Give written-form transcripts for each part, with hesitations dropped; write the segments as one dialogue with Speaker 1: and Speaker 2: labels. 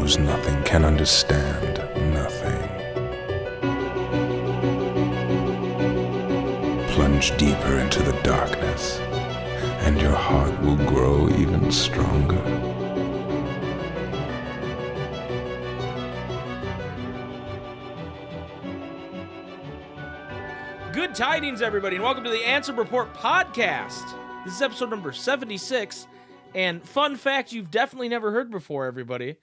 Speaker 1: knows nothing, can understand nothing. Plunge deeper into the darkness, and your heart will grow even stronger.
Speaker 2: Good tidings, everybody, and welcome to the Ansem Report podcast. This is episode number 76, and fun fact you've definitely never heard before, everybody.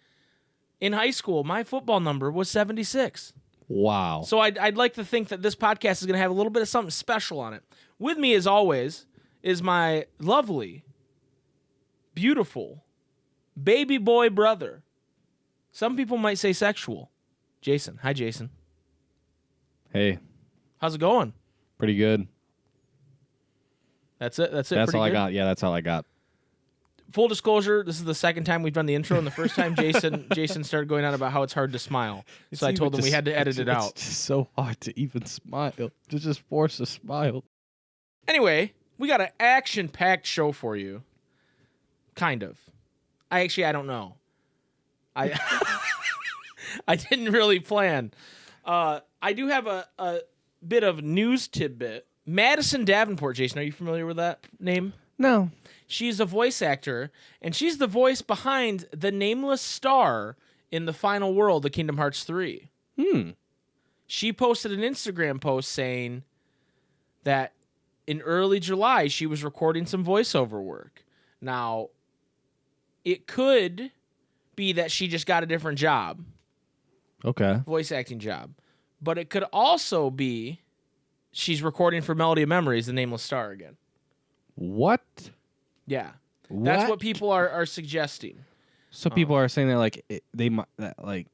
Speaker 2: In high school, my football number was 76.
Speaker 3: Wow.
Speaker 2: So I'd like to think that this podcast is going to have a little bit of something special on it. With me, as always, is my lovely, beautiful, baby boy brother. Some people might say sexual. Jason. Hi, Jason.
Speaker 3: Hey,
Speaker 2: How's it going?
Speaker 3: pretty good.
Speaker 2: That's it?
Speaker 3: That's
Speaker 2: pretty
Speaker 3: all I
Speaker 2: good?
Speaker 3: got. Yeah, that's all I got.
Speaker 2: Full disclosure, this is the second time we've done the intro, and the first time Jason started going on about how it's hard to smile. So I told him we had to edit it out.
Speaker 3: It's just so hard to even smile. To just force a smile.
Speaker 2: Anyway, we got an action-packed show for you. Kind of. I don't know. I I didn't really plan. I do have a bit of news tidbit. Madison Davenport, Jason, are you familiar with that name?
Speaker 3: No.
Speaker 2: She's a voice actor, and she's the voice behind the nameless star in the final world of Kingdom Hearts 3. She posted an Instagram post saying that in early July, she was recording some voiceover work. Now, it could be that she just got a different job,
Speaker 3: Okay.
Speaker 2: voice acting job, but it could also be she's recording for Melody of Memories, the nameless star again.
Speaker 3: What?
Speaker 2: Yeah. That's what people are suggesting.
Speaker 3: So people are saying that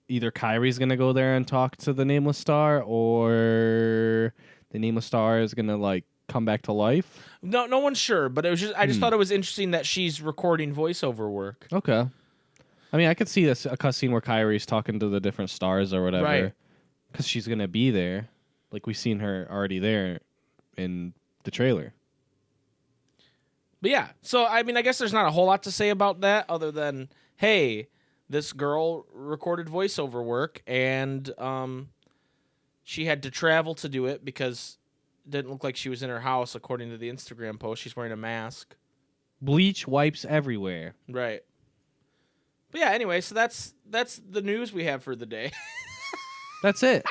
Speaker 3: either Kyrie's gonna go there and talk to the nameless star, or the nameless star is gonna come back to life.
Speaker 2: No one's sure, but it was I just thought it was interesting that she's recording voiceover work.
Speaker 3: Okay. I mean, I could see a cutscene where Kyrie's talking to the different stars or whatever,
Speaker 2: Right.
Speaker 3: because she's gonna be there. Like we've seen her already there in the trailer.
Speaker 2: But yeah, so I mean, I guess there's not a whole lot to say about that other than, hey, this girl recorded voiceover work, and she had to travel to do it because it didn't look like she was in her house, according to the Instagram post. She's wearing a mask.
Speaker 3: Bleach wipes everywhere.
Speaker 2: Right. But yeah, anyway, so that's the news we have for the day.
Speaker 3: That's it.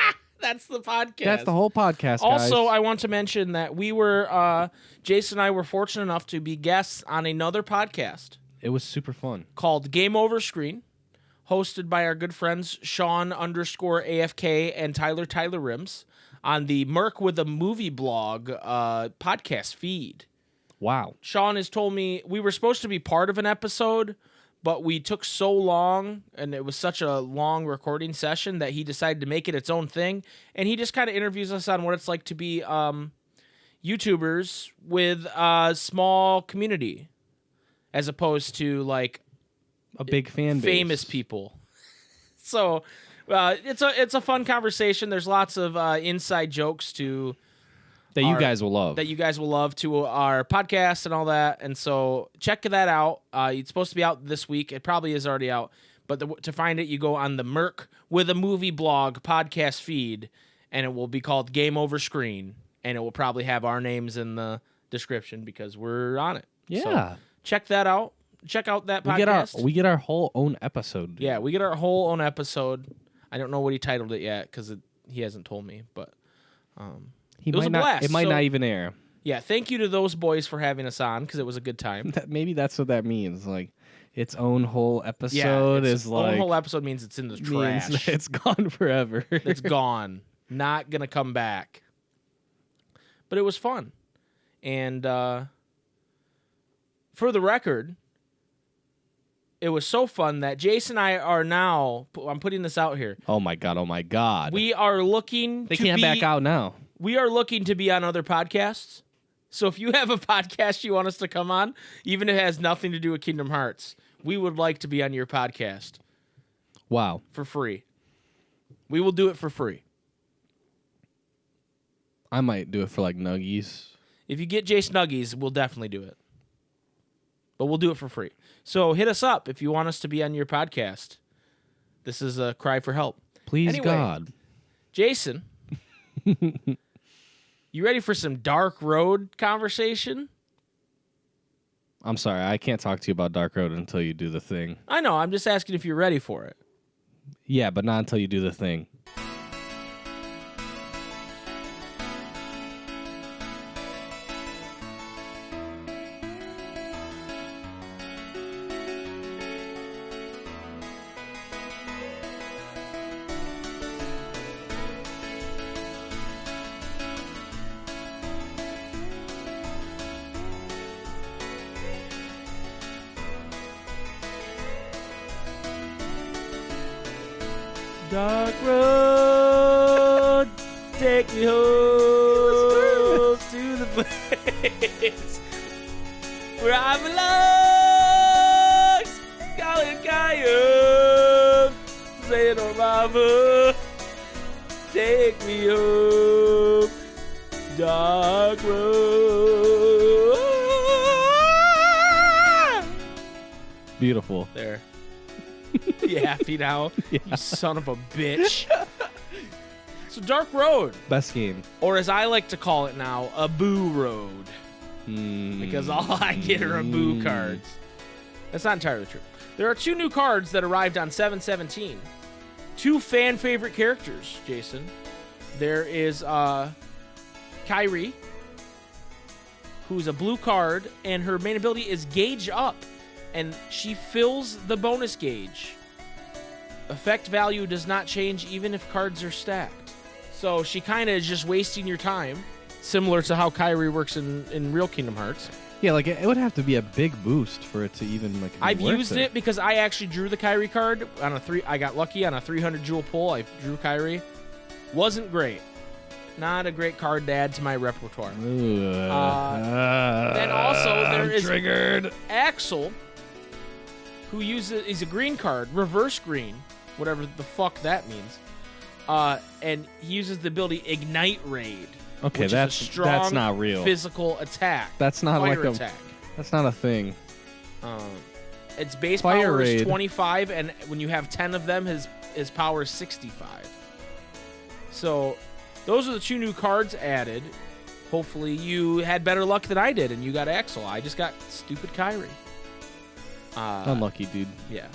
Speaker 2: That's the podcast.
Speaker 3: That's the whole podcast, guys.
Speaker 2: Also, I want to mention that we were, Jason and I were fortunate enough to be guests on another podcast
Speaker 3: It was super fun.
Speaker 2: called Game Over Screen, hosted by our good friends Sean_AFK and Tyler Rims on the Merc with a Movie blog podcast feed.
Speaker 3: Wow.
Speaker 2: Sean has told me we were supposed to be part of an episode, but we took so long, and it was such a long recording session that he decided to make it its own thing. And he just kind of interviews us on what it's like to be YouTubers with a small community, as opposed to
Speaker 3: A big fan base.
Speaker 2: famous people. So it's a fun conversation. There's lots of inside jokes
Speaker 3: That you guys will love.
Speaker 2: that you guys will love to our podcast and all that. And so check that out. It's supposed to be out this week. It probably is already out. But to find it, you go on the Merc with a Movie blog podcast feed, and it will be called Game Over Screen. And it will probably have our names in the description because we're on it.
Speaker 3: Yeah.
Speaker 2: So check that out. Check out that podcast.
Speaker 3: We get our whole own episode. Dude.
Speaker 2: Yeah, we get our whole own episode. I don't know what he titled it yet because he hasn't told me. But
Speaker 3: It
Speaker 2: was a blast.
Speaker 3: It might
Speaker 2: So-
Speaker 3: not even air.
Speaker 2: yeah, thank you to those boys for having us on because it was a good time.
Speaker 3: Maybe that's what that means. Its own whole episode
Speaker 2: Yeah,
Speaker 3: is
Speaker 2: the whole episode means it's in the trash.
Speaker 3: means it's gone forever.
Speaker 2: It's gone. Not gonna come back. But it was fun. And for the record, it was so fun that Jason and I are now, I'm putting this out here,
Speaker 3: Oh my god.
Speaker 2: we are looking
Speaker 3: They
Speaker 2: to
Speaker 3: can't
Speaker 2: be,
Speaker 3: back out now.
Speaker 2: We are looking to be on other podcasts. So if you have a podcast you want us to come on, even if it has nothing to do with Kingdom Hearts, we would like to be on your podcast
Speaker 3: Wow.
Speaker 2: for free. We will do it for free.
Speaker 3: I might do it for nuggies.
Speaker 2: If you get Jace Nuggies, we'll definitely do it. But we'll do it for free. So hit us up if you want us to be on your podcast. This is a cry for help.
Speaker 3: Please,
Speaker 2: Anyway.
Speaker 3: God.
Speaker 2: Jason, you ready for some Dark Road conversation?
Speaker 3: I'm sorry, I can't talk to you about Dark Road until you do the thing.
Speaker 2: I know. I'm just asking if you're ready for it.
Speaker 3: Yeah, but not until you do the thing.
Speaker 2: Dark road, take me home to the place where I belong. Calling Kaya, say no mama, take me home. Dark road.
Speaker 3: Beautiful.
Speaker 2: There. You happy now?
Speaker 3: Yeah.
Speaker 2: You son of a bitch. So Dark Road,
Speaker 3: Best game.
Speaker 2: or as I like to call it now, a boo road. Because all I get are boo cards. That's not entirely true. There are 2 new cards that arrived on 7/17. 2 fan favorite characters, Jason. There is Kyrie, who's a blue card, and her main ability is Gauge Up. And she fills the bonus gauge. Effect value does not change even if cards are stacked. So she kind of is just wasting your time, similar to how Kyrie works in real Kingdom Hearts.
Speaker 3: Yeah, like it would have to be a big boost for it to even like.
Speaker 2: I've
Speaker 3: worth
Speaker 2: used it because I actually drew the Kyrie card on a 3. I got lucky on a 300 jewel pull. I drew Kyrie. Wasn't great. Not a great card to add to my repertoire. Then also there is
Speaker 3: triggered.
Speaker 2: Axel, who he's a green card, reverse green, whatever the fuck that means. And he uses the ability Ignite Raid.
Speaker 3: Okay,
Speaker 2: which
Speaker 3: that's
Speaker 2: is a strong
Speaker 3: not real.
Speaker 2: Physical attack.
Speaker 3: That's not
Speaker 2: fire
Speaker 3: like a
Speaker 2: attack.
Speaker 3: That's not a thing.
Speaker 2: Its base
Speaker 3: Fire
Speaker 2: power
Speaker 3: Raid.
Speaker 2: is 25, and when you have 10 of them, his power is 65. So those are the 2 new cards added. Hopefully you had better luck than I did, and you got Axel. I just got stupid Kyrie.
Speaker 3: Unlucky, dude.
Speaker 2: Yeah.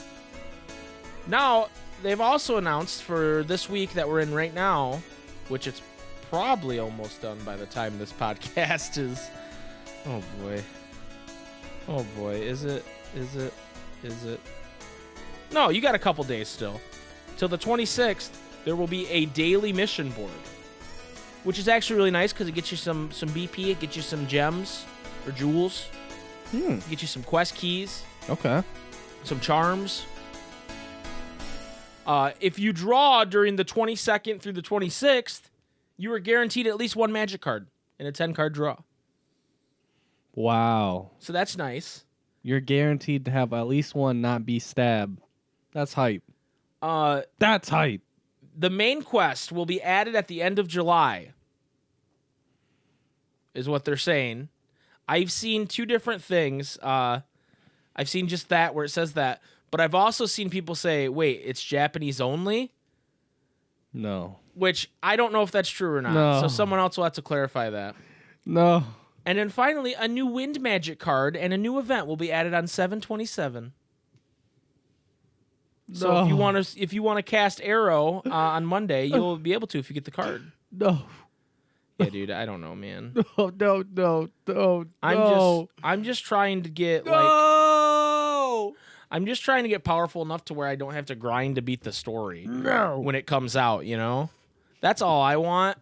Speaker 2: Now, they've also announced for this week that we're in right now, which it's probably almost done by the time this podcast is. Oh, boy. Oh, boy. Is it? No, you got a couple days still. Till the 26th, there will be a daily mission board, which is actually really nice because it gets you some BP, it gets you some gems or jewels, it gets you some quest keys.
Speaker 3: Okay.
Speaker 2: Some charms. If you draw during the 22nd through the 26th, you are guaranteed at least 1 magic card in a 10-card draw.
Speaker 3: Wow.
Speaker 2: So that's nice.
Speaker 3: You're guaranteed to have at least one not be stabbed. That's hype.
Speaker 2: That's
Speaker 3: hype.
Speaker 2: The main quest will be added at the end of July, is what they're saying. I've seen 2 different things. I've seen just that where it says that, but I've also seen people say, wait, it's Japanese only?
Speaker 3: No.
Speaker 2: Which I don't know if that's true or not.
Speaker 3: No.
Speaker 2: So someone else will have to clarify that.
Speaker 3: No.
Speaker 2: And then finally, a new wind magic card and a new event will be added on 7/27. So if you want to cast Arrow on Monday, you'll be able to if you get the card.
Speaker 3: No.
Speaker 2: Yeah, dude, I don't know, man.
Speaker 3: No.
Speaker 2: I'm just trying to get I'm just trying to get powerful enough to where I don't have to grind to beat the story when it comes out, you know? That's all I want.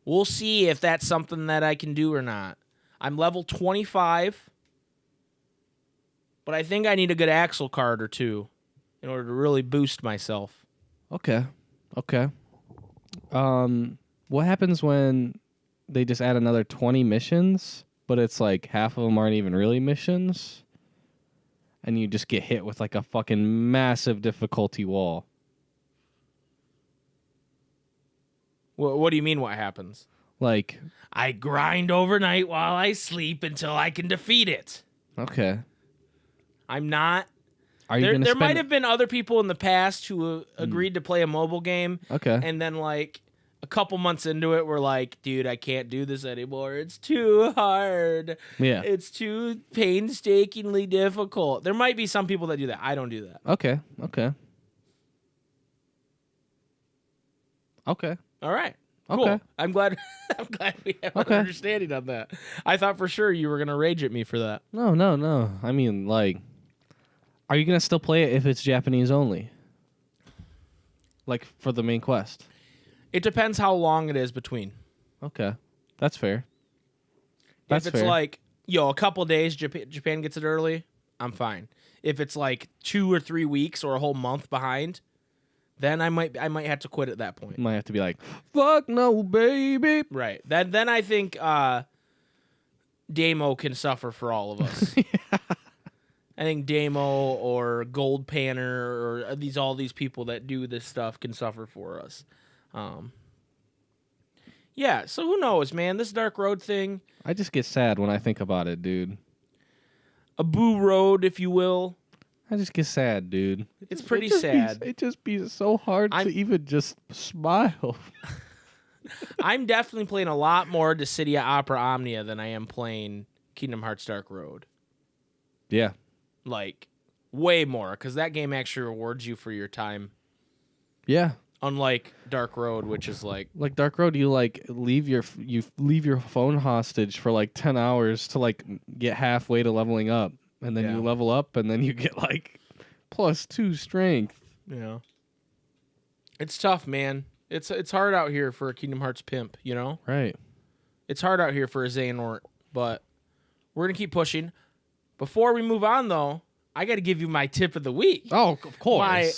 Speaker 2: We'll see if that's something that I can do or not. I'm level 25, but I think I need a good Axel card or 2 in order to really boost myself.
Speaker 3: Okay. What happens when they just add another 20 missions, but it's like half of them aren't even really missions, and you just get hit with like a fucking massive difficulty wall?
Speaker 2: What do you mean what happens?
Speaker 3: Like,
Speaker 2: I grind overnight while I sleep until I can defeat it.
Speaker 3: okay.
Speaker 2: I'm not
Speaker 3: Are you
Speaker 2: There might have been other people in the past who agreed to play a mobile game.
Speaker 3: Okay.
Speaker 2: And then, like, a couple months into it, we're like, dude, I can't do this anymore. It's too hard.
Speaker 3: Yeah.
Speaker 2: It's too painstakingly difficult. There might be some people that do that. I don't do that.
Speaker 3: Okay.
Speaker 2: All right. Cool.
Speaker 3: Okay.
Speaker 2: I'm glad we have an understanding on that. I thought for sure you were going to rage at me for that.
Speaker 3: No. I mean, like, are you going to still play it if it's Japanese only? Like, for the main quest?
Speaker 2: It depends how long it is between.
Speaker 3: Okay. That's fair.
Speaker 2: If it's like, a couple days, Japan gets it early, I'm fine. If it's like 2 or 3 weeks or a whole month behind, then I might have to quit at that point.
Speaker 3: Might have to be like, fuck no, baby.
Speaker 2: Right. Then I think Damo can suffer for all of us. I think Damo or Gold Panner or all these people that do this stuff can suffer for us. Yeah, so who knows, man? This Dark Road thing.
Speaker 3: I just get sad when I think about it, dude.
Speaker 2: A boo road, if you will.
Speaker 3: I just get sad, dude.
Speaker 2: It's pretty sad.
Speaker 3: It just be so hard to even just smile.
Speaker 2: I'm definitely playing a lot more Dissidia Opera Omnia than I am playing Kingdom Hearts Dark Road.
Speaker 3: Yeah.
Speaker 2: Like, way more, because that game actually rewards you for your time.
Speaker 3: Yeah.
Speaker 2: Unlike Dark Road, which is like
Speaker 3: Dark Road, you leave your phone hostage for like 10 hours to like get halfway to leveling up, and then you level up, and then you get like +2 strength.
Speaker 2: Yeah, it's tough, man. It's hard out here for a Kingdom Hearts pimp, you know.
Speaker 3: Right.
Speaker 2: It's hard out here for a Xehanort, but we're gonna keep pushing. Before we move on, though, I got to give you my tip of the week.
Speaker 3: Oh, of course.
Speaker 2: My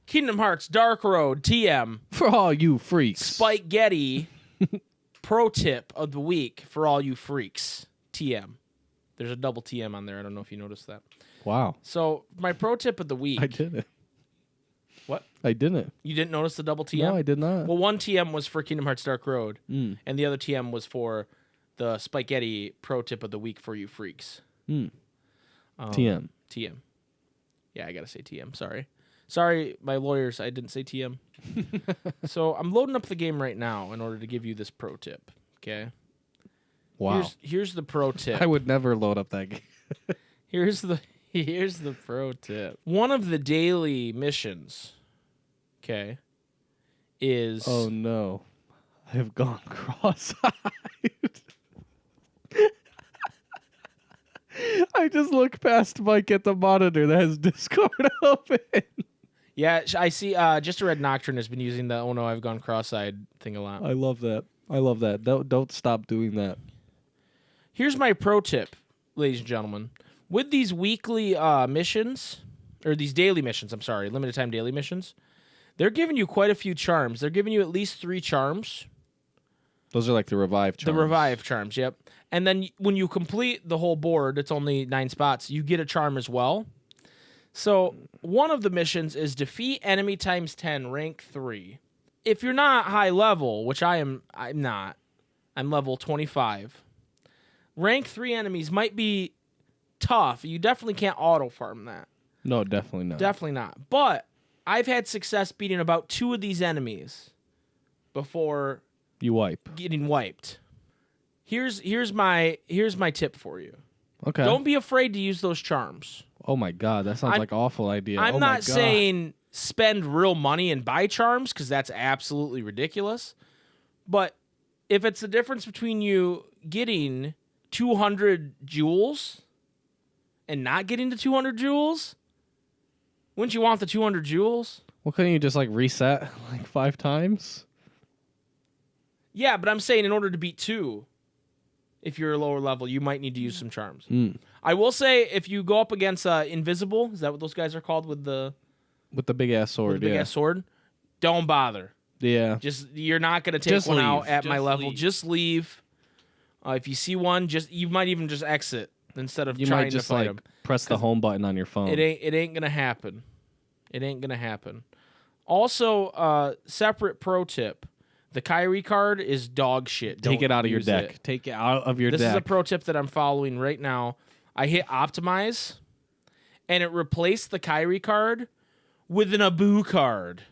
Speaker 2: Kingdom Hearts Dark Road TM.
Speaker 3: For all you freaks.
Speaker 2: SpikeGhetti pro tip of the week for all you freaks. TM. There's a double TM on there. I don't know if you noticed that.
Speaker 3: Wow.
Speaker 2: So, my pro tip of the week.
Speaker 3: I didn't.
Speaker 2: What?
Speaker 3: I didn't.
Speaker 2: You didn't notice the double TM?
Speaker 3: No, I did not.
Speaker 2: Well, one TM was for Kingdom Hearts Dark Road, and the other TM was for the SpikeGhetti pro tip of the week for you freaks.
Speaker 3: TM.
Speaker 2: TM. Yeah, I got to say TM. Sorry, my lawyers, I didn't say TM. So I'm loading up the game right now in order to give you this pro tip. Okay.
Speaker 3: Wow.
Speaker 2: Here's the pro tip.
Speaker 3: I would never load up that game.
Speaker 2: Here's the pro tip. One of the daily missions, okay, is
Speaker 3: Oh no. I have gone cross-eyed. I just look past Mike at the monitor that has Discord open.
Speaker 2: Yeah, I see. Just a Red Nocturne has been using the "Oh no, I've gone cross-eyed" thing a lot.
Speaker 3: I love that. Don't stop doing that.
Speaker 2: Here's my pro tip, ladies and gentlemen. With these weekly missions, or these daily missions, I'm sorry, limited time daily missions, they're giving you quite a few charms. They're giving you at least 3 charms.
Speaker 3: Those are like the revive charms.
Speaker 2: The revive charms, yep. And then when you complete the whole board, it's only 9 spots, you get a charm as well. So one of the missions is defeat enemy times 10, rank 3. If you're not high level, which I'm not, I'm level 25, rank 3 enemies might be tough. You definitely can't auto farm that.
Speaker 3: No, definitely not.
Speaker 2: Definitely not. But I've had success beating about 2 of these enemies before
Speaker 3: you wipe.
Speaker 2: Getting wiped. Here's my tip for you.
Speaker 3: Okay.
Speaker 2: Don't be afraid to use those charms.
Speaker 3: Oh my god, that sounds like an awful idea.
Speaker 2: I'm not saying spend real money and buy charms, because that's absolutely ridiculous. But if it's the difference between you getting 200 jewels and not getting the 200 jewels, wouldn't you want the 200 jewels?
Speaker 3: Well, couldn't you just like reset like 5 times?
Speaker 2: Yeah, but I'm saying in order to beat 2, if you're a lower level, you might need to use some charms. I will say, if you go up against Invisible, is that what those guys are called with the
Speaker 3: big ass sword?
Speaker 2: Big ass sword, don't bother.
Speaker 3: Yeah,
Speaker 2: you're not gonna take one out at my level. Just leave. If you see one, you might even just exit instead of trying to fight them.
Speaker 3: Press the home button on your phone.
Speaker 2: It ain't gonna happen. It ain't gonna happen. Also, separate pro tip. The Kyrie card is dog shit.
Speaker 3: Take it out of your deck. Take it out of your deck.
Speaker 2: This is a pro tip that I'm following right now. I hit optimize, and it replaced the Kyrie card with an Abu card.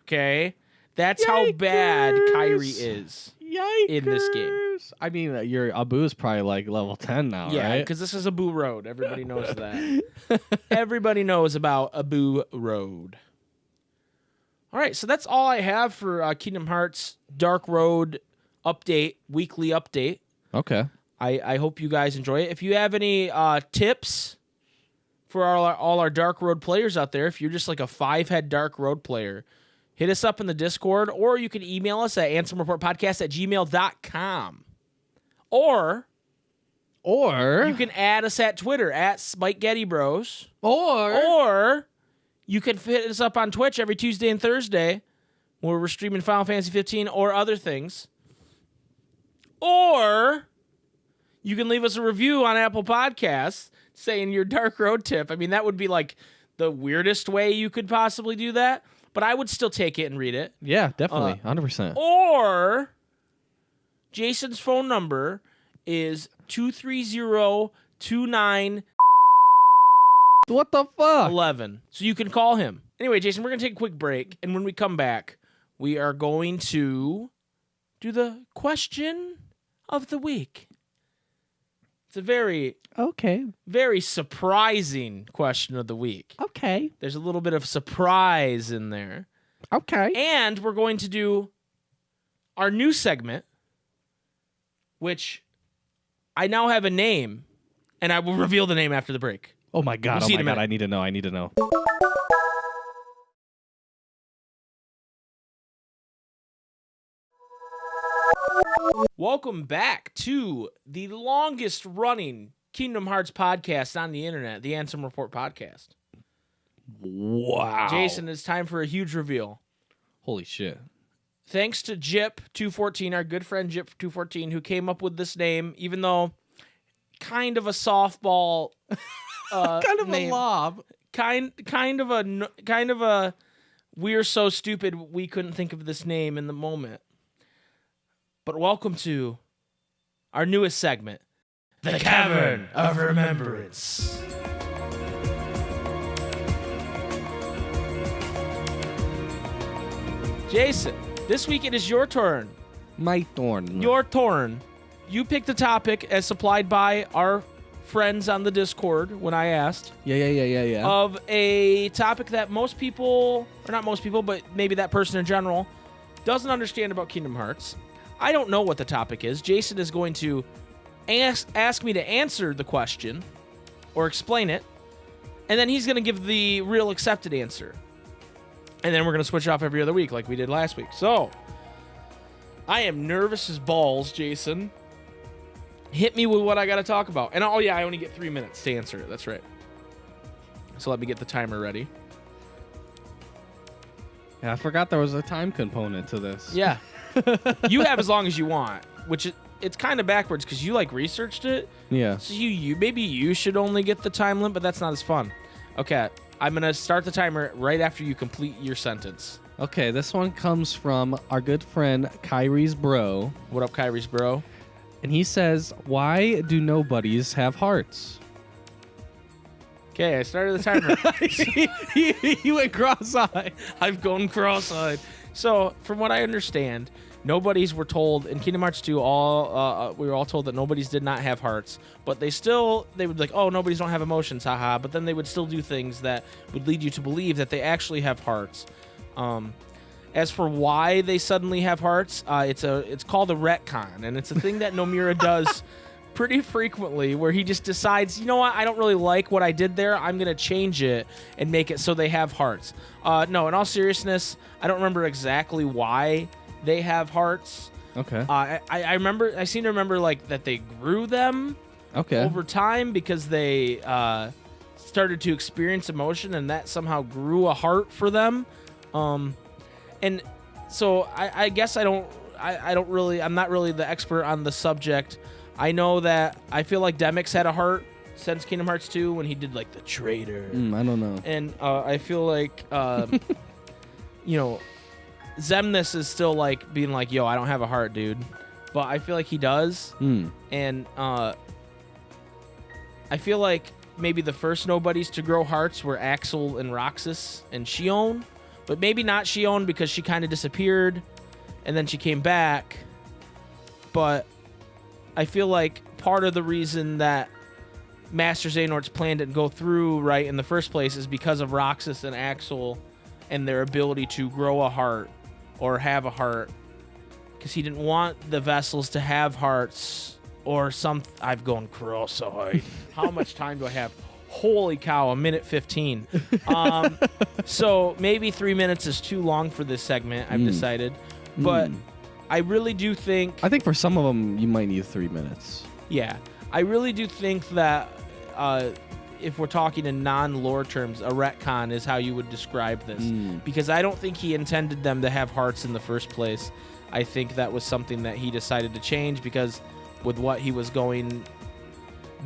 Speaker 2: Okay? That's how bad Kyrie is in this game.
Speaker 3: I mean, your Abu is probably like level 10 now,
Speaker 2: Yeah,
Speaker 3: right?
Speaker 2: because this is Abu Road. Everybody knows that. Everybody knows about Abu Road. All right, so that's all I have for Kingdom Hearts Dark Road update, weekly update.
Speaker 3: Okay.
Speaker 2: I hope you guys enjoy it. If you have any tips for all our Dark Road players out there, if you're just like a 5-head Dark Road player, hit us up in the Discord, or you can email us at ansomreportpodcast@gmail.com. Or you can add us at Twitter at SpikeGhetti Bros. Or you can hit us up on Twitch every Tuesday and Thursday where we're streaming Final Fantasy 15 or other things. Or you can leave us a review on Apple Podcasts saying your Dark Road tip. I mean, that would be like the weirdest way you could possibly do that, but I would still take it and read it.
Speaker 3: Yeah, definitely. 100%.
Speaker 2: Or Jason's phone number is 230-29
Speaker 3: What the fuck?
Speaker 2: 11. So you can call him. Anyway, Jason, we're going to take a quick break, and when we come back, we are going to do the question of the week. It's a very surprising question of the week.
Speaker 3: Okay.
Speaker 2: There's a little bit of surprise in there.
Speaker 3: Okay.
Speaker 2: And we're going to do our new segment, which I now have a name, and I will reveal the name after the break.
Speaker 3: Oh my god,
Speaker 2: We'll see you in a minute.
Speaker 3: I need to know.
Speaker 2: Welcome back to the longest running Kingdom Hearts podcast on the internet, the Ansem Report podcast.
Speaker 3: Wow.
Speaker 2: Jason, it's time for a huge reveal.
Speaker 3: Holy shit.
Speaker 2: Thanks to Jip214, our good friend Jip214, who came up with this name, even though kind of a softball
Speaker 3: Kind of
Speaker 2: name.
Speaker 3: a lob.
Speaker 2: Kind of a we're so stupid we couldn't think of this name in the moment. But welcome to our newest segment, The Cavern of Remembrance. Jason, this week it is your turn.
Speaker 3: My turn.
Speaker 2: Your turn. You picked a topic as supplied by our friends on the Discord when I asked.
Speaker 3: Yeah.
Speaker 2: Of a topic that most people, or not most people, but maybe that person in general, doesn't understand about Kingdom Hearts. I don't know what the topic is. Jason is going to ask me to answer the question or explain it, and then he's going to give the real accepted answer. And then we're going to switch off every other week like we did last week. So, I am nervous as balls, Jason. Hit me with what I got to talk about. And oh yeah, I only get 3 minutes to answer it. That's right. So let me get the timer ready.
Speaker 3: Yeah, I forgot there was a time component to this.
Speaker 2: Yeah. You have as long as you want, which it's kind of backwards because you like researched it.
Speaker 3: Yeah.
Speaker 2: So you maybe you should only get the time limit, but that's not as fun. Okay, I'm going to start the timer right after you complete your sentence.
Speaker 3: Okay, this one comes from our good friend Kyrie's bro.
Speaker 2: What up, Kyrie's bro?
Speaker 3: And he says, why do nobodies have hearts?
Speaker 2: Okay, I started the timer.
Speaker 3: he went cross-eyed.
Speaker 2: I've gone cross-eyed. So, from what I understand, nobodies were told in Kingdom Hearts 2. We were all told that nobodies did not have hearts, but they would be like, oh, nobodies don't have emotions, haha. But then they would still do things that would lead you to believe that they actually have hearts. As for why they suddenly have hearts, it's called a retcon, and it's a thing that Nomura does pretty frequently, where he just decides, you know what, I don't really like what I did there. I'm gonna change it and make it so they have hearts. No, in all seriousness, I don't remember exactly why they have hearts.
Speaker 3: Okay.
Speaker 2: I seem to remember like that they grew them over time because they started to experience emotion, and that somehow grew a heart for them. And so I guess I'm not really the expert on the subject. I know that I feel like Demix had a heart since Kingdom Hearts 2 when he did like the traitor.
Speaker 3: I don't know.
Speaker 2: And I feel like, Xemnas is still like being like, yo, I don't have a heart, dude. But I feel like he does. And I feel like maybe the first nobodies to grow hearts were Axel and Roxas and Shion, but maybe not Shion because she kind of disappeared and then she came back. But I feel like part of the reason that Master Xehanort's plan didn't go through right in the first place is because of Roxas and Axel and their ability to grow a heart or have a heart, because he didn't want the vessels to have hearts or some. I've gone cross-eyed. How much time do I have? Holy cow, a minute 15. So maybe 3 minutes is too long for this segment, I've decided. But I really do think...
Speaker 3: I think for some of them, you might need 3 minutes.
Speaker 2: Yeah. I really do think that if we're talking in non-lore terms, a retcon is how you would describe this. Because I don't think he intended them to have hearts in the first place. I think that was something that he decided to change because with what he was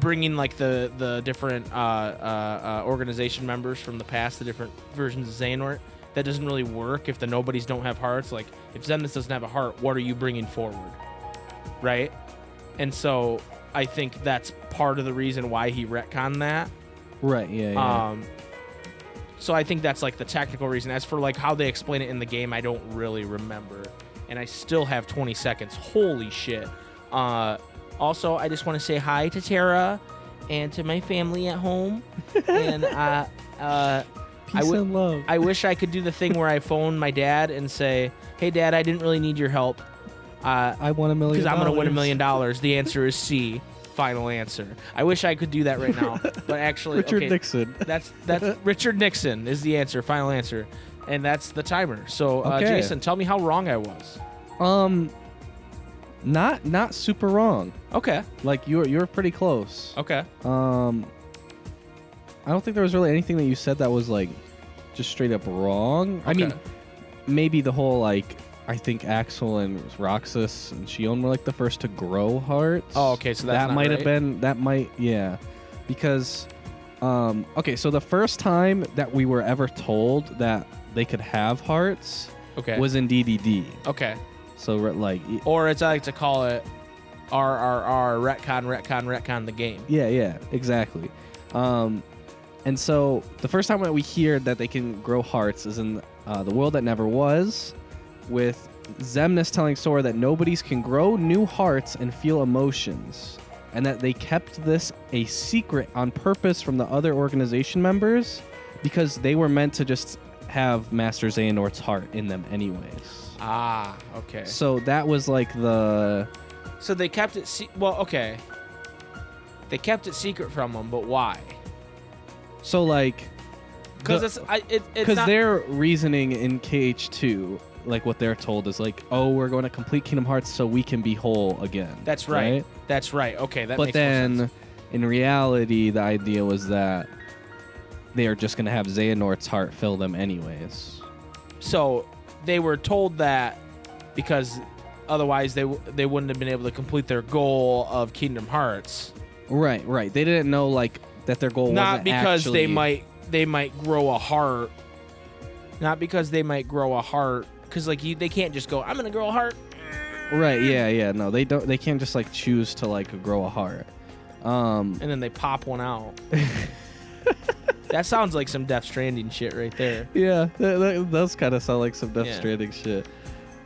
Speaker 2: bringing like the different organization members from the past, the different versions of Xehanort, that doesn't really work if the nobodies don't have hearts. Like, if Xemnas doesn't have a heart, what are you bringing forward? Right? And so I think that's part of the reason why he retconned that.
Speaker 3: Right, yeah.
Speaker 2: So I think that's like the technical reason. As for like how they explain it in the game, I don't really remember. And I still have 20 seconds. Holy shit. Also, I just want to say hi to Tara and to my family at home. And
Speaker 3: Peace and love.
Speaker 2: I wish I could do the thing where I phone my dad and say, "Hey, Dad, I didn't really need your help.
Speaker 3: I won $1 million.
Speaker 2: Because I'm going to win $1 million. The answer is C. Final answer." I wish I could do that right now, but actually,
Speaker 3: Richard
Speaker 2: okay,
Speaker 3: Nixon.
Speaker 2: That's Richard Nixon is the answer. Final answer, and that's the timer. So,
Speaker 3: Okay.
Speaker 2: Jason, tell me how wrong I was.
Speaker 3: Not super wrong.
Speaker 2: Okay.
Speaker 3: Like you're pretty close.
Speaker 2: Okay.
Speaker 3: I don't think there was really anything that you said that was like just straight up wrong. I mean, maybe the whole like I think Axel and Roxas and Shion were like the first to grow hearts.
Speaker 2: Oh, okay. So that's
Speaker 3: that
Speaker 2: not
Speaker 3: might
Speaker 2: right?
Speaker 3: have been yeah, because okay, so the first time that we were ever told that they could have hearts was in DDD.
Speaker 2: Okay.
Speaker 3: So like,
Speaker 2: or as I like to call it, RRR, retcon the game.
Speaker 3: Yeah, exactly. And so the first time that we hear that they can grow hearts is in The World That Never Was, with Xemnas telling Sora that nobodies can grow new hearts and feel emotions, and that they kept this a secret on purpose from the other organization members because they were meant to just have Master Xehanort's heart in them anyways.
Speaker 2: Ah, okay.
Speaker 3: So that was like the...
Speaker 2: So they kept it... Well, okay. They kept it secret from them, but why?
Speaker 3: So like...
Speaker 2: Because
Speaker 3: because their reasoning in KH2, like what they're told is like, oh, we're going to complete Kingdom Hearts so we can be whole again.
Speaker 2: That's right. That's right. Okay, that makes more sense.
Speaker 3: But then, in reality, the idea was that they are just going to have Xehanort's heart fill them anyways.
Speaker 2: So they were told that because otherwise they wouldn't have been able to complete their goal of Kingdom Hearts.
Speaker 3: Right. They didn't know like that their goal
Speaker 2: not
Speaker 3: wasn't
Speaker 2: because
Speaker 3: actually...
Speaker 2: they might grow a heart. Not because they might grow a heart, because like they can't just go, I'm gonna grow a heart.
Speaker 3: Right. Yeah. No, they don't. They can't just like choose to like grow a heart.
Speaker 2: And then they pop one out. That sounds like some Death Stranding shit right there.
Speaker 3: Yeah, that does kind of sound like some Death Stranding shit.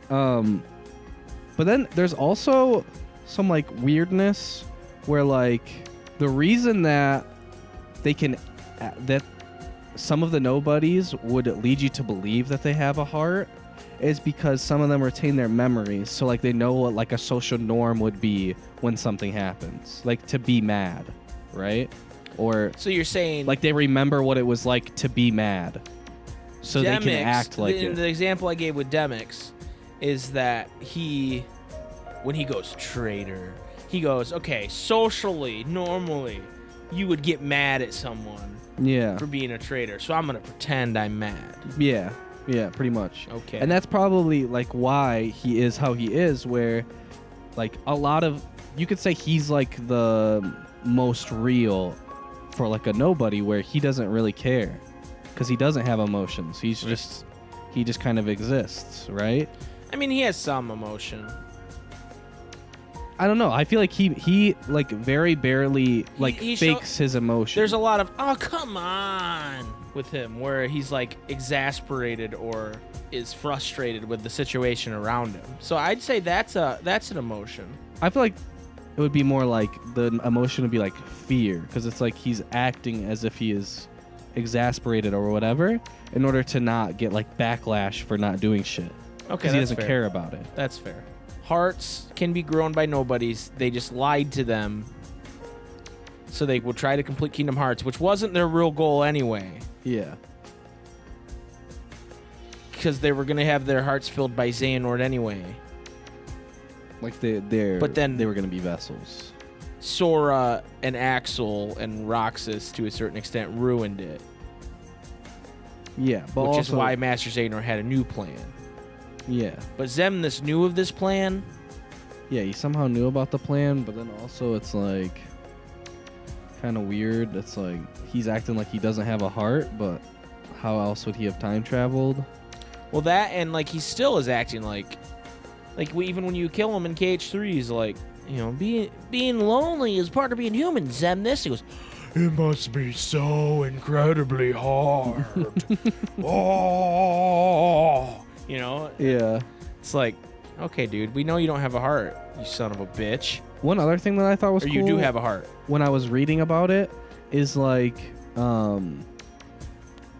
Speaker 3: But then there's also some like weirdness where like the reason that they can that some of the nobodies would lead you to believe that they have a heart is because some of them retain their memories, so like they know what like a social norm would be when something happens, like to be mad, right? Or
Speaker 2: so you're saying
Speaker 3: like they remember what it was like to be mad, so
Speaker 2: Demix,
Speaker 3: they can act like it.
Speaker 2: The example I gave with Demix is that when he goes traitor, he goes, okay, socially, normally, you would get mad at someone for being a traitor, so I'm gonna pretend I'm mad.
Speaker 3: Yeah, pretty much.
Speaker 2: Okay.
Speaker 3: And that's probably like why he is how he is, where like a lot of, you could say he's like the most real for like a nobody, where he doesn't really care because he doesn't have emotions. He just kind of exists, right?
Speaker 2: I mean, he has some emotion.
Speaker 3: I don't know. I feel like he like very barely like
Speaker 2: he
Speaker 3: fakes his emotion.
Speaker 2: There's a lot of "oh come on" with him, where he's like exasperated or is frustrated with the situation around him. So I'd say that's an emotion.
Speaker 3: I feel like it would be more like the emotion would be like fear, because it's like he's acting as if he is exasperated or whatever in order to not get like backlash for not doing shit.
Speaker 2: Okay,
Speaker 3: because he doesn't care about it.
Speaker 2: That's fair. Hearts can be grown by nobodies. They just lied to them, so they would try to complete Kingdom Hearts, which wasn't their real goal anyway.
Speaker 3: Yeah.
Speaker 2: Because they were gonna have their hearts filled by Xehanort anyway.
Speaker 3: Like
Speaker 2: but then
Speaker 3: they were gonna be vessels.
Speaker 2: Sora and Axel and Roxas, to a certain extent, ruined it.
Speaker 3: Yeah, but
Speaker 2: which
Speaker 3: also,
Speaker 2: is why Master Xehanort had a new plan.
Speaker 3: Yeah.
Speaker 2: But Xemnas knew of this plan.
Speaker 3: Yeah, he somehow knew about the plan, but then also it's like kind of weird. It's like he's acting like he doesn't have a heart, but how else would he have time traveled?
Speaker 2: Well, that and like he still is acting like even when you kill him in KH3, he's like, you know, being lonely is part of being human. Xemnas, he goes, it must be so incredibly hard. Oh. You know?
Speaker 3: Yeah.
Speaker 2: It's like, okay, dude, we know you don't have a heart, you son of a bitch.
Speaker 3: One other thing that I thought was
Speaker 2: cool, you do have a heart.
Speaker 3: When I was reading about it, is like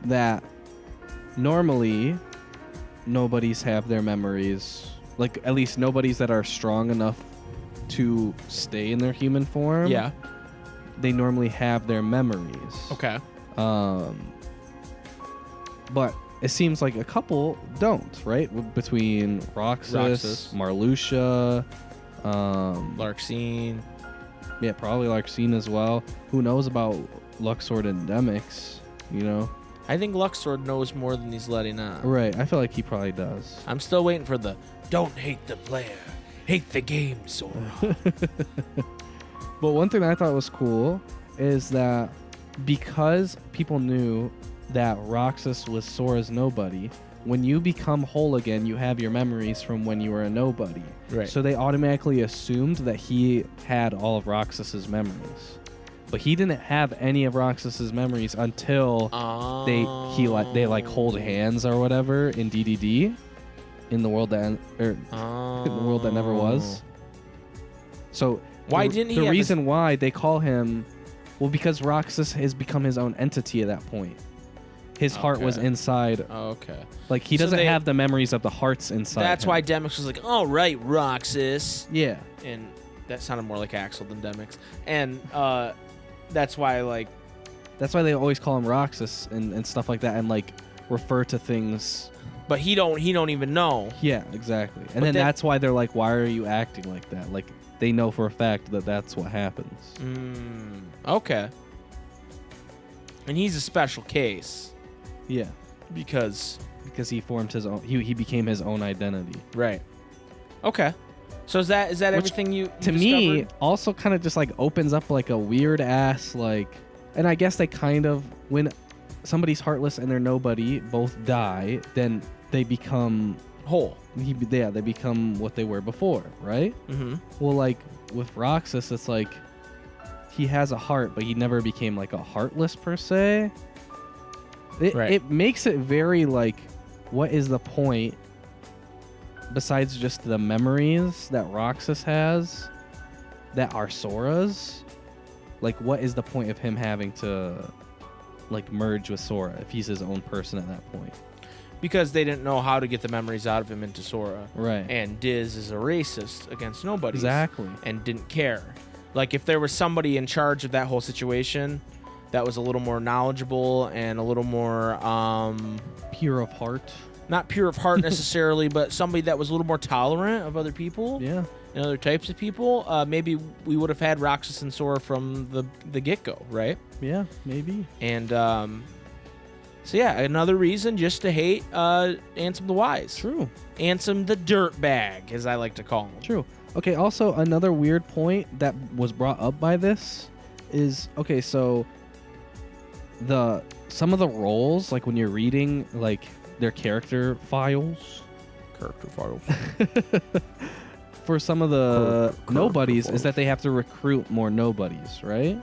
Speaker 3: that normally nobodies have their memories, like at least nobodies that are strong enough to stay in their human form.
Speaker 2: Yeah.
Speaker 3: They normally have their memories.
Speaker 2: Okay.
Speaker 3: But it seems like a couple don't, right? Between Roxas. Marluxia,
Speaker 2: Larxene.
Speaker 3: Yeah, probably Larxene as well. Who knows about Luxord and Demyx, you know?
Speaker 2: I think Luxord knows more than he's letting on.
Speaker 3: Right, I feel like he probably does.
Speaker 2: I'm still waiting for the don't hate the player, hate the game, Sora.
Speaker 3: But one thing I thought was cool is that because people knew that Roxas was Sora's nobody, when you become whole again, you have your memories from when you were a nobody.
Speaker 2: Right.
Speaker 3: So they automatically assumed that he had all of Roxas's memories. But he didn't have any of Roxas's memories until they hold hands or whatever in DDD, in the world that in the world that never was. So
Speaker 2: why didn't he?
Speaker 3: The reason why they call him, well, because Roxas has become his own entity at that point. His heart was inside.
Speaker 2: Okay.
Speaker 3: Like he doesn't have the memories of the hearts inside.
Speaker 2: That's
Speaker 3: him.
Speaker 2: why Demyx was like, "All right, Roxas."
Speaker 3: Yeah.
Speaker 2: And that sounded more like Axel than Demyx. And that's why
Speaker 3: they always call him Roxas and stuff like that, and like refer to things.
Speaker 2: But he don't even know.
Speaker 3: Yeah, exactly. And then that's why they're like, "Why are you acting like that?" Like they know for a fact that that's what happens.
Speaker 2: Okay. And he's a special case.
Speaker 3: Yeah.
Speaker 2: Because
Speaker 3: he formed his own. He became his own identity.
Speaker 2: Right. Okay. So is that everything you
Speaker 3: to
Speaker 2: discovered?
Speaker 3: Me also kind of just like opens up like a weird ass like, and I guess they kind of, when somebody's heartless and they're nobody both die, then they become
Speaker 2: whole.
Speaker 3: They become what they were before, right?
Speaker 2: Mm-hmm.
Speaker 3: Well, like with Roxas, it's like he has a heart, but he never became like a heartless per se. It makes it very like, what is the point besides just the memories that Roxas has that are Sora's? Like, what is the point of him having to like merge with Sora if he's his own person at that point?
Speaker 2: Because they didn't know how to get the memories out of him into Sora.
Speaker 3: Right.
Speaker 2: And Diz is a racist against nobody.
Speaker 3: Exactly.
Speaker 2: And didn't care. Like, if there was somebody in charge of that whole situation that was a little more knowledgeable and a little more
Speaker 3: pure of heart. Not
Speaker 2: pure of heart necessarily, but somebody that was a little more tolerant of other people.
Speaker 3: Yeah.
Speaker 2: And other types of people. Maybe we would have had Roxas and Sora from the get-go, right?
Speaker 3: Yeah, maybe.
Speaker 2: And so yeah, another reason just to hate Ansem the Wise.
Speaker 3: True.
Speaker 2: Ansem the Dirtbag, as I like to call him.
Speaker 3: True. Okay, also another weird point that was brought up by this is, okay, so some of the roles, like when you're reading like their character files, for some of the
Speaker 1: Correct
Speaker 3: nobodies is
Speaker 1: performance.
Speaker 3: that they have to recruit more nobodies, right?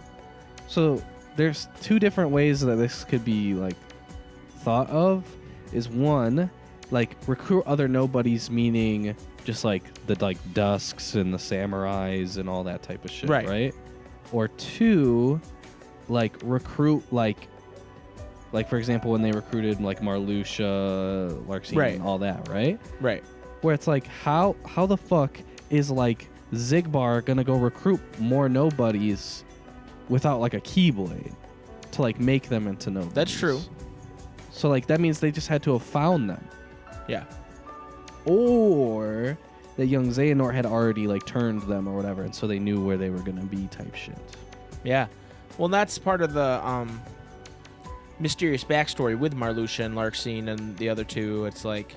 Speaker 3: So there's two different ways that this could be like thought of. Is one, like recruit other nobodies, meaning just like the like Dusks and the Samurais and all that type of shit, right? Or two, like recruit like for example when they recruited like Marluxia, Larxene,
Speaker 2: Right.
Speaker 3: and all that, right?
Speaker 2: Right.
Speaker 3: Where it's like how the fuck is like Zigbar gonna go recruit more nobodies without like a Keyblade to like make them into nobodies?
Speaker 2: That's true.
Speaker 3: So like that means they just had to have found them.
Speaker 2: Yeah.
Speaker 3: Or that young Xehanort had already like turned them or whatever, and so they knew where they were gonna be type shit.
Speaker 2: Yeah. Well, that's part of the mysterious backstory with Marluxia and Larxene and the other two. It's like,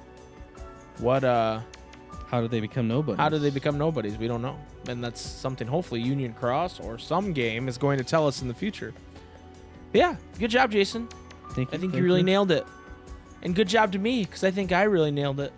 Speaker 2: what?
Speaker 3: How did they become nobodies?
Speaker 2: How did they become nobodies? We don't know, and that's something hopefully Union Cross or some game is going to tell us in the future. But yeah, good job, Jason. I think you really nailed it, and good job to me because I think I really nailed it.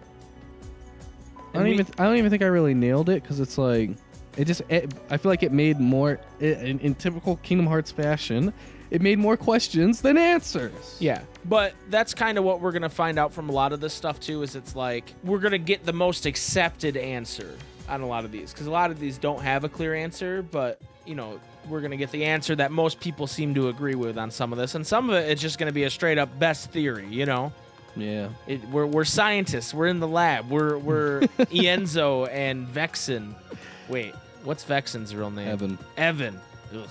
Speaker 3: I don't even think I really nailed it because it's like I feel like it made more in typical Kingdom Hearts fashion. It made more questions than answers.
Speaker 2: Yeah, but that's kind of what we're going to find out from a lot of this stuff, too, is it's like we're going to get the most accepted answer on a lot of these, because a lot of these don't have a clear answer, but, you know, we're going to get the answer that most people seem to agree with on some of this, and some of it, it's just going to be a straight-up best theory, you know?
Speaker 3: Yeah.
Speaker 2: We're scientists. We're in the lab. We're Ienzo and Vexen. Wait, what's Vexen's real name? Evan. Ugh,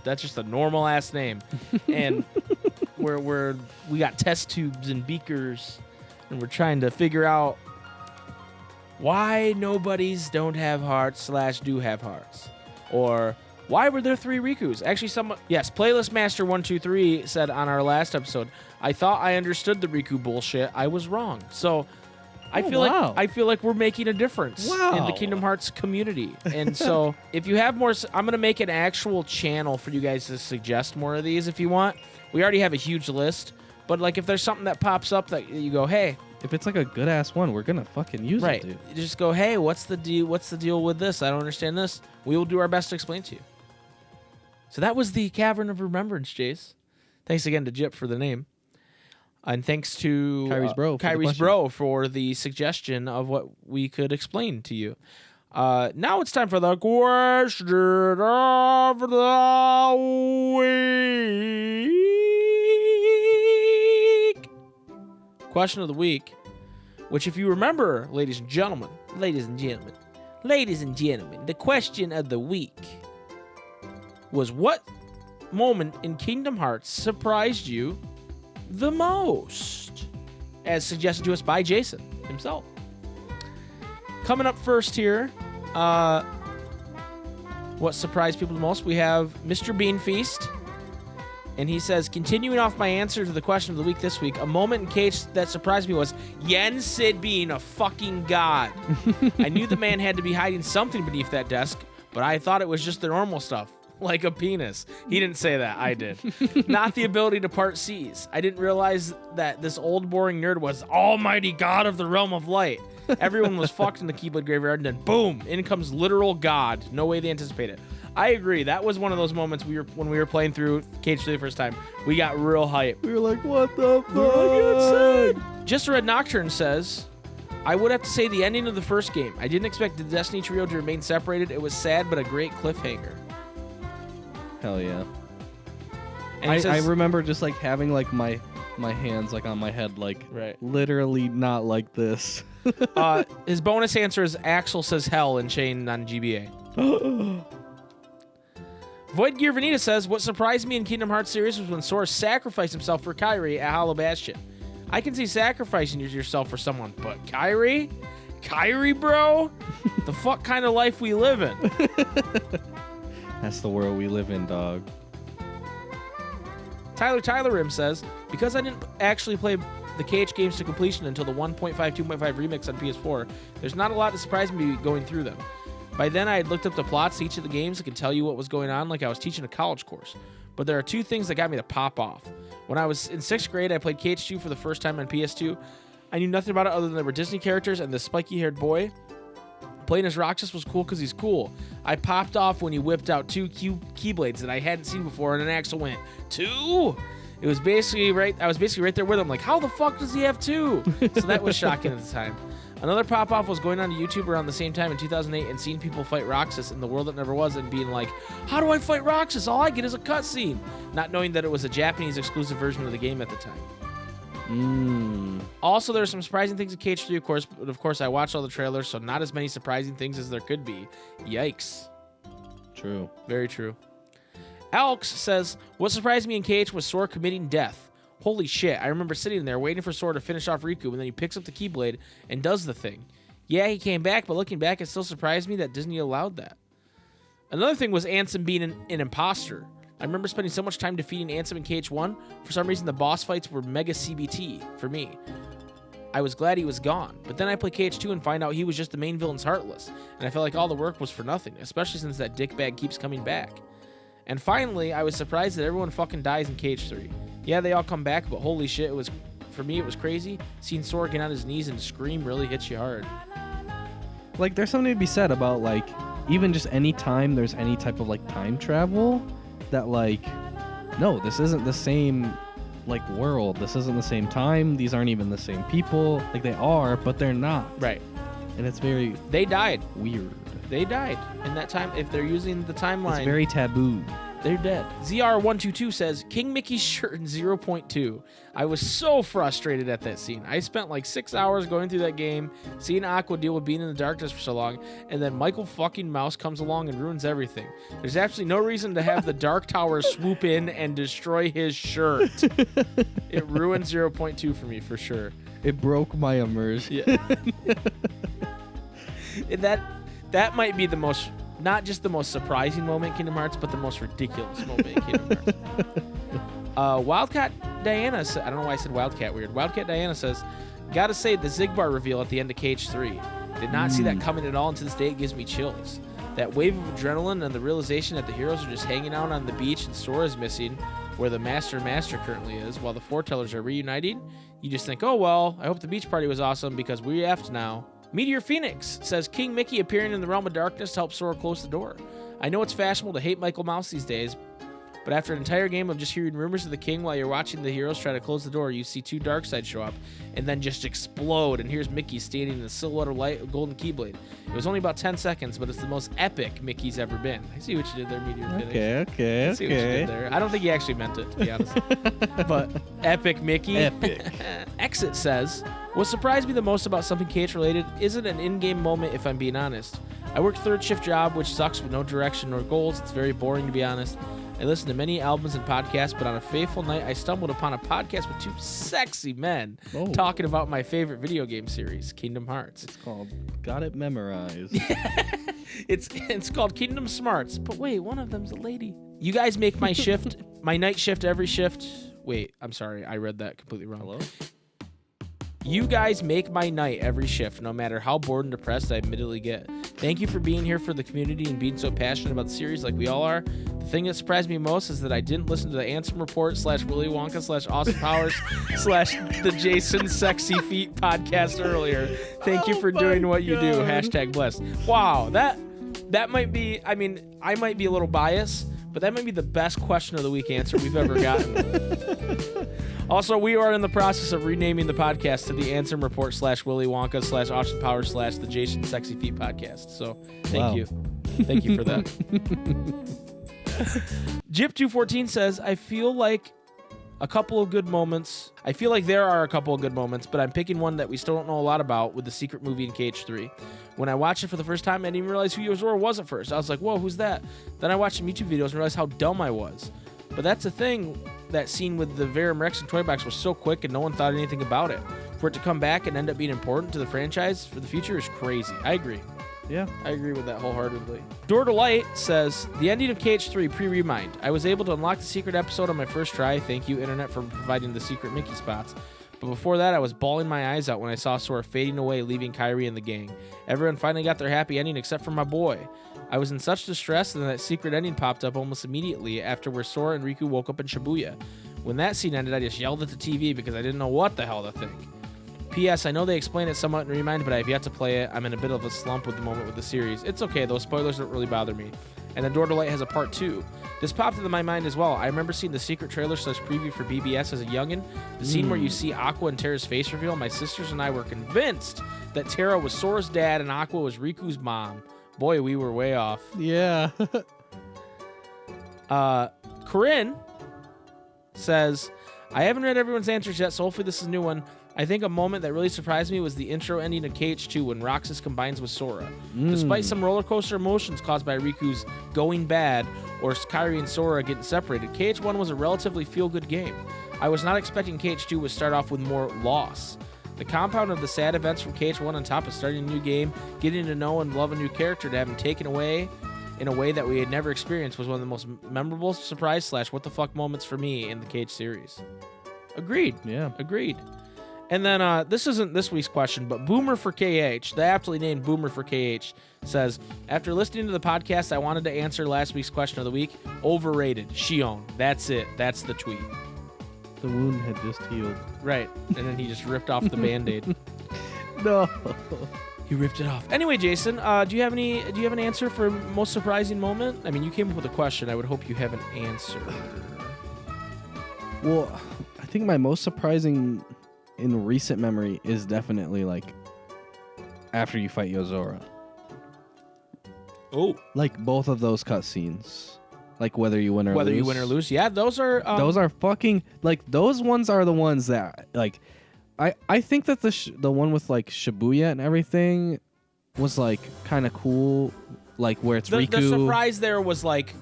Speaker 2: that's just a normal ass name, and we got test tubes and beakers, and we're trying to figure out why nobodies don't have hearts / do have hearts, or why were there 3 Rikus? Actually, Playlist Master 123 said on our last episode, I thought I understood the Riku bullshit. I was wrong. So I feel like we're making a difference in the Kingdom Hearts community. And so if you have more, I'm going to make an actual channel for you guys to suggest more of these if you want. We already have a huge list, but like if there's something that pops up that you go, hey,
Speaker 3: if it's like a good ass one, we're gonna fucking use it, dude.
Speaker 2: You just go, hey, what's the deal? What's the deal with this? I don't understand this. We will do our best to explain to you. So that was the Cavern of Remembrance, Jace. Thanks again to Jip for the name. And thanks to Kyrie's Bro for the suggestion of what we could explain to you. Now it's time for the question of the week. Question of the week, which if you remember, ladies and gentlemen, the question of the week was what moment in Kingdom Hearts surprised you the most, as suggested to us by Jason himself. Coming up first here, what surprised people the most? We have Mr. Bean Feast, and he says, continuing off my answer to the question of the week this week, a moment in Cage that surprised me was Yen Sid being a fucking god. I knew the man had to be hiding something beneath that desk, but I thought it was just the normal stuff. Like a penis. He didn't say that. I did. Not the ability to part seas. I didn't realize that this old boring nerd was almighty god of the realm of light. Everyone was fucked in the Keyblade graveyard, and then boom, in comes literal god. No way they anticipated it. I agree. That was one of those moments when we were playing through Cage for the first time. We got real hype.
Speaker 3: We were like, what the fuck?
Speaker 2: Just a Red Nocturne says, I would have to say the ending of the first game. I didn't expect the Destiny trio to remain separated. It was sad, but a great cliffhanger.
Speaker 3: Hell yeah.
Speaker 2: And
Speaker 3: I remember just like having like my hands like on my head, like literally not like this.
Speaker 2: His bonus answer is Axel says hell in Chain on GBA. Void Gear Vanita says, what surprised me in Kingdom Hearts series was when Sora sacrificed himself for Kairi at Hollow Bastion. I can see sacrificing yourself for someone, but Kairi? Kairi, bro? The fuck kind of life we live in?
Speaker 3: That's the world we live in, dog.
Speaker 2: Tyler Rim says, because I didn't actually play the KH games to completion until the 1.5, 2.5 remix on PS4, there's not a lot that surprised me going through them. By then, I had looked up the plots to each of the games and could tell you what was going on like I was teaching a college course. But there are 2 things that got me to pop off. When I was in 6th grade, I played KH2 for the first time on PS2. I knew nothing about it other than there were Disney characters and this spiky-haired boy Playing as Roxas was cool because he's cool. I popped off when he whipped out 2 Keyblades that I hadn't seen before, and an Axel went, 2? It was basically right. I was basically right there with him, like, how the fuck does he have 2? So that was shocking at the time. Another pop-off was going on to YouTube around the same time in 2008 and seeing people fight Roxas in the world that never was and being like, how do I fight Roxas? All I get is a cutscene. Not knowing that it was a Japanese exclusive version of the game at the time. Also, there are some surprising things in KH3, of course, but of course I watched all the trailers, so not as many surprising things as there could be. Yikes.
Speaker 3: True.
Speaker 2: Very true. Alex says, what surprised me in KH was Sora committing death. Holy shit, I remember sitting there waiting for Sora to finish off Riku, and then he picks up the Keyblade and does the thing. Yeah, he came back, but looking back, it still surprised me that Disney allowed that. Another thing was Ansem being an imposter. I remember spending so much time defeating Ansem in KH1. For some reason, the boss fights were mega CBT for me. I was glad he was gone, but then I play KH2 and find out he was just the main villain's Heartless, and I felt like all the work was for nothing, especially since that dickbag keeps coming back. And finally, I was surprised that everyone fucking dies in KH3. Yeah, they all come back, but holy shit, for me, it was crazy. Seeing Sora get on his knees and scream really hits you hard.
Speaker 3: Like, there's something to be said about, like, even just any time there's any type of, like, time travel, that, like, no, this isn't the same, like, world. This isn't the same time. These aren't even the same people. Like, they are, but they're not.
Speaker 2: Right.
Speaker 3: And it's very...
Speaker 2: They died.
Speaker 3: Weird.
Speaker 2: They died in that time. If they're using the timeline...
Speaker 3: It's very taboo.
Speaker 2: They're dead. ZR122 says, King Mickey's shirt in 0.2. I was so frustrated at that scene. I spent like 6 hours going through that game, seeing Aqua deal with being in the darkness for so long, and then Michael fucking Mouse comes along and ruins everything. There's absolutely no reason to have the Dark Tower swoop in and destroy his shirt. It ruined 0.2 for me, for sure.
Speaker 3: It broke my immersion.
Speaker 2: Yeah. That might be the most... Not just the most surprising moment in Kingdom Hearts, but the most ridiculous moment in Kingdom Hearts. Wildcat Diana, I don't know why I said Wildcat weird. Wildcat Diana says, gotta say, the Zigbar reveal at the end of KH3. Did not see that coming at all, and to this day it gives me chills. That wave of adrenaline and the realization that the heroes are just hanging out on the beach and Sora's missing, where the Master currently is, while the foretellers are reuniting, you just think, oh well, I hope the beach party was awesome because we effed now. Meteor Phoenix says, King Mickey appearing in the Realm of Darkness to help Sora close the door. I know it's fashionable to hate Michael Mouse these days, but after an entire game of just hearing rumors of the king while you're watching the heroes try to close the door, you see 2 Darkseid show up and then just explode, and here's Mickey standing in the silhouette of light, golden Keyblade. It was only about 10 seconds, but it's the most epic Mickey's ever been. I see what you did there, Meteor Phoenix.
Speaker 3: Okay.
Speaker 2: I see what you did there. I don't think he actually meant it, to be honest. But epic Mickey.
Speaker 3: Epic.
Speaker 2: Exit says, what surprised me the most about something KH related isn't an in-game moment, if I'm being honest. I work 3rd shift job, which sucks with no direction nor goals. It's very boring, to be honest. I listen to many albums and podcasts, but on a fateful night, I stumbled upon a podcast with 2 sexy men talking about my favorite video game series, Kingdom Hearts.
Speaker 3: It's called Got It Memorized.
Speaker 2: It's called Kingdom Smarts, but wait, one of them's a lady. You guys make my shift, my night shift every shift. Wait, I'm sorry, I read that completely wrong.
Speaker 3: Hello?
Speaker 2: You guys make my night every shift, no matter how bored and depressed I admittedly get. Thank you for being here for the community and being so passionate about the series like we all are. The thing that surprised me most is that I didn't listen to the Ansem Report / Willy Wonka / Austin Powers / the Jason Sexy Feet podcast earlier. Thank you for doing what you do. #blessed. Wow, that might be, I mean, I might be a little biased, but that might be the best question of the week answer we've ever gotten. Also, we are in the process of renaming the podcast to the Ansem Report / Willy Wonka / Austin Powers / the Jason Sexy Feet podcast. So thank you. Thank you for that. Jip214 says, I feel like there are a couple of good moments, but I'm picking one that we still don't know a lot about with the secret movie in KH3. When I watched it for the first time, I didn't even realize who Yozora was at first. I was like, whoa, who's that? Then I watched some YouTube videos and realized how dumb I was. But that's the thing, that scene with the Verum Rex and Toy Box was so quick and no one thought anything about it. For it to come back and end up being important to the franchise for the future is crazy. I agree.
Speaker 3: Yeah.
Speaker 2: I agree with that wholeheartedly. Door to Light says, the ending of KH3 pre-remind. I was able to unlock the secret episode on my first try. Thank you, Internet, for providing the secret Mickey spots. But before that, I was bawling my eyes out when I saw Sora fading away, leaving Kairi and the gang. Everyone finally got their happy ending except for my boy. I was in such distress, and that secret ending popped up almost immediately after where Sora and Riku woke up in Shibuya. When that scene ended, I just yelled at the TV because I didn't know what the hell to think. P.S. I know they explain it somewhat in Remind, but I have yet to play it. I'm in a bit of a slump with the moment with the series. It's okay, though. Spoilers don't really bother me. And then Door to Light has a part 2. This popped into my mind as well. I remember seeing the secret trailer / preview for BBS as a youngin'. The scene where you see Aqua and Terra's face reveal. My sisters and I were convinced that Terra was Sora's dad and Aqua was Riku's mom. Boy, we were way off.
Speaker 3: Yeah.
Speaker 2: Corinne says, I haven't read everyone's answers yet, so hopefully this is a new one. I think a moment that really surprised me was the intro ending of KH2 when Roxas combines with Sora. Despite some roller coaster emotions caused by Riku's going bad or Kairi and Sora getting separated, KH1 was a relatively feel-good game. I was not expecting KH2 would start off with more loss. The compound of the sad events from KH1 on top of starting a new game, getting to know and love a new character, to have him taken away in a way that we had never experienced was one of the most memorable surprise / what the fuck moments for me in the KH series. Agreed.
Speaker 3: Yeah.
Speaker 2: Agreed. And then this isn't this week's question, but Boomer for KH, the aptly named Boomer for KH, says, after listening to the podcast, I wanted to answer last week's question of the week. Overrated. Shion. That's it. That's the tweet.
Speaker 3: The wound had just healed.
Speaker 2: Right. And then he just ripped off the Band-Aid.
Speaker 3: No.
Speaker 2: He ripped it off. Anyway, Jason, do you have an answer for most surprising moment? I mean, you came up with a question. I would hope you have an answer.
Speaker 3: Well, I think my most surprising in recent memory is definitely like after you fight Yozora.
Speaker 2: Oh.
Speaker 3: Like both of those cutscenes. Like whether you win or lose.
Speaker 2: Yeah, those are
Speaker 3: fucking like those ones are the ones that like I think that the one with like Shibuya and everything was like kind of cool, like where it's Riku.
Speaker 2: The surprise there was like,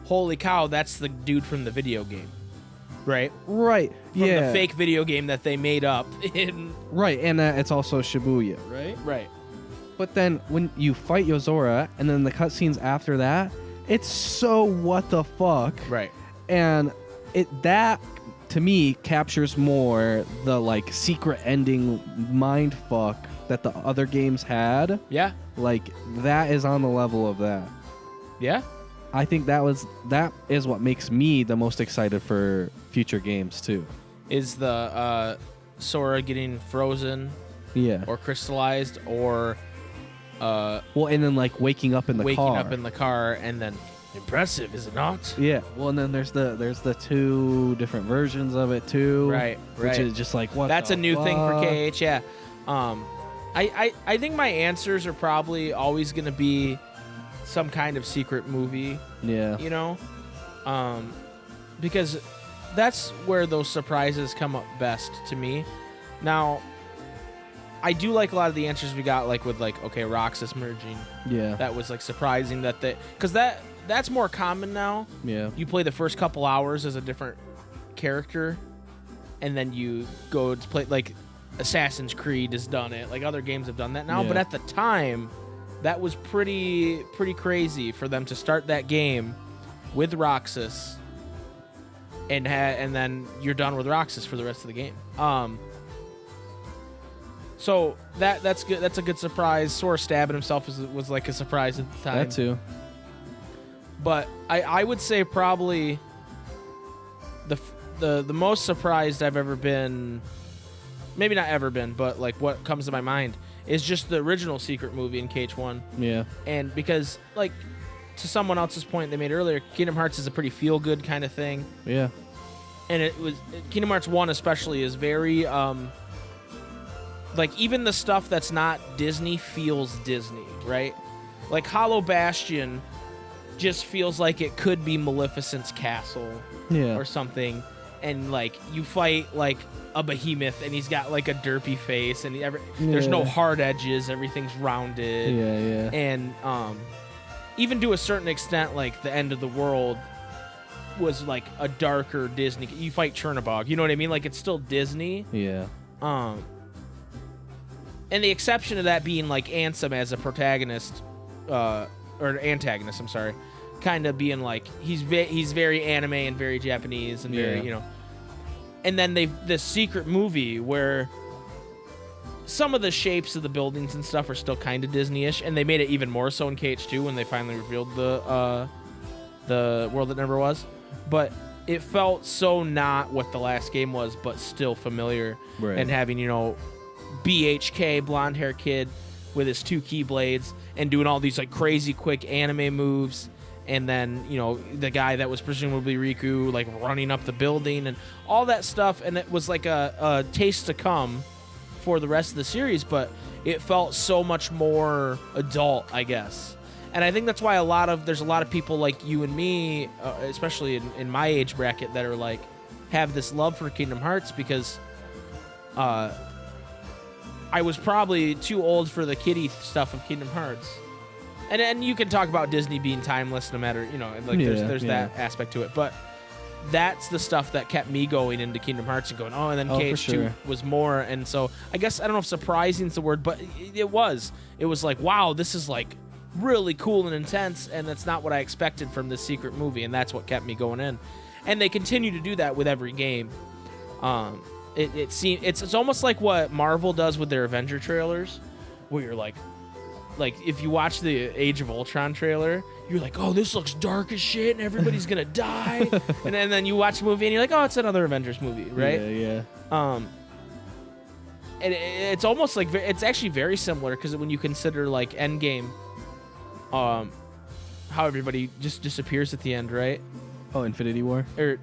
Speaker 2: holy cow, that's the dude from the video game. Right?
Speaker 3: Right.
Speaker 2: From the fake video game that they made up.
Speaker 3: Right, and it's also Shibuya, right?
Speaker 2: Right.
Speaker 3: But then when you fight Yozora, and then the cutscenes after that, it's so what the fuck.
Speaker 2: Right.
Speaker 3: And that to me captures more the like secret ending mind fuck that the other games had.
Speaker 2: Yeah.
Speaker 3: Like that is on the level of that.
Speaker 2: Yeah.
Speaker 3: I think that is what makes me the most excited for future games too.
Speaker 2: Is the Sora getting frozen?
Speaker 3: Yeah.
Speaker 2: Or crystallized, or
Speaker 3: well, and then like waking up in the car,
Speaker 2: and then impressive, is it not?
Speaker 3: Yeah. Well, and then there's the two different versions of it too.
Speaker 2: Right.
Speaker 3: Which is just like what.
Speaker 2: That's
Speaker 3: the
Speaker 2: a new
Speaker 3: fuck?
Speaker 2: thing for KH. Yeah. I think my answers are probably always gonna be some kind of secret movie.
Speaker 3: Yeah.
Speaker 2: You know, because that's where those surprises come up best to me. Now, I do like a lot of the answers we got, like with like, okay, Roxas merging.
Speaker 3: Yeah.
Speaker 2: That was like surprising because that's more common now.
Speaker 3: Yeah.
Speaker 2: You play the first couple hours as a different character, and then you go to play, like Assassin's Creed has done it. Like other games have done that now.
Speaker 3: Yeah.
Speaker 2: But at the time, that was pretty crazy for them to start that game with Roxas, and then you're done with Roxas for the rest of the game. So that's good. That's a good surprise. Sora stabbing himself was like a surprise at the time.
Speaker 3: That too.
Speaker 2: But I would say probably the most surprised I've ever been, maybe not ever been, but like what comes to my mind is just the original secret movie in KH1.
Speaker 3: Yeah.
Speaker 2: And because like to someone else's point they made earlier, Kingdom Hearts is a pretty feel good kind of thing.
Speaker 3: Yeah.
Speaker 2: And Kingdom Hearts 1 especially is very like even the stuff that's not Disney feels Disney, right? Like Hollow Bastion just feels like it could be Maleficent's castle or something, and like you fight like a behemoth and he's got like a derpy face and there's no hard edges, everything's rounded. And even to a certain extent, like the End of the World was like a darker Disney. You fight Chernobog, you know what I mean? Like it's still Disney.
Speaker 3: Yeah.
Speaker 2: And the exception to that being like Ansem as a protagonist, or antagonist, I'm sorry, kind of being like he's very anime and very Japanese and very, you know. And then this secret movie where some of the shapes of the buildings and stuff are still kind of Disney-ish, and they made it even more so in KH2 when they finally revealed the world that never was. But it felt so not what the last game was, but still familiar.
Speaker 3: Right.
Speaker 2: And having, you know, BHK blonde hair kid with his 2 keyblades and doing all these like crazy quick anime moves. And then, you know, the guy that was presumably Riku, like running up the building and all that stuff. And it was like a taste to come for the rest of the series, but it felt so much more adult, I guess. And I think that's why there's a lot of people like you and me, especially in my age bracket, that are like, have this love for Kingdom Hearts because I was probably too old for the kiddie stuff of Kingdom Hearts. And you can talk about Disney being timeless no matter, you know, like there's that aspect to it. But that's the stuff that kept me going into Kingdom Hearts and going, and then KH2 was more. And so I guess, I don't know if surprising is the word, but it was. It was like, wow, this is like really cool and intense, and that's not what I expected from this secret movie, and that's what kept me going in. And they continue to do that with every game. It's almost like what Marvel does with their Avenger trailers, where you're like if you watch the Age of Ultron trailer, you're like, oh, this looks dark as shit and everybody's gonna die. and then you watch the movie and you're like, oh, it's another Avengers movie, right?
Speaker 3: Yeah.
Speaker 2: And it's almost like, it's actually very similar, because when you consider like Endgame, how everybody just disappears at the end, right?
Speaker 3: Oh, Infinity War?
Speaker 2: Or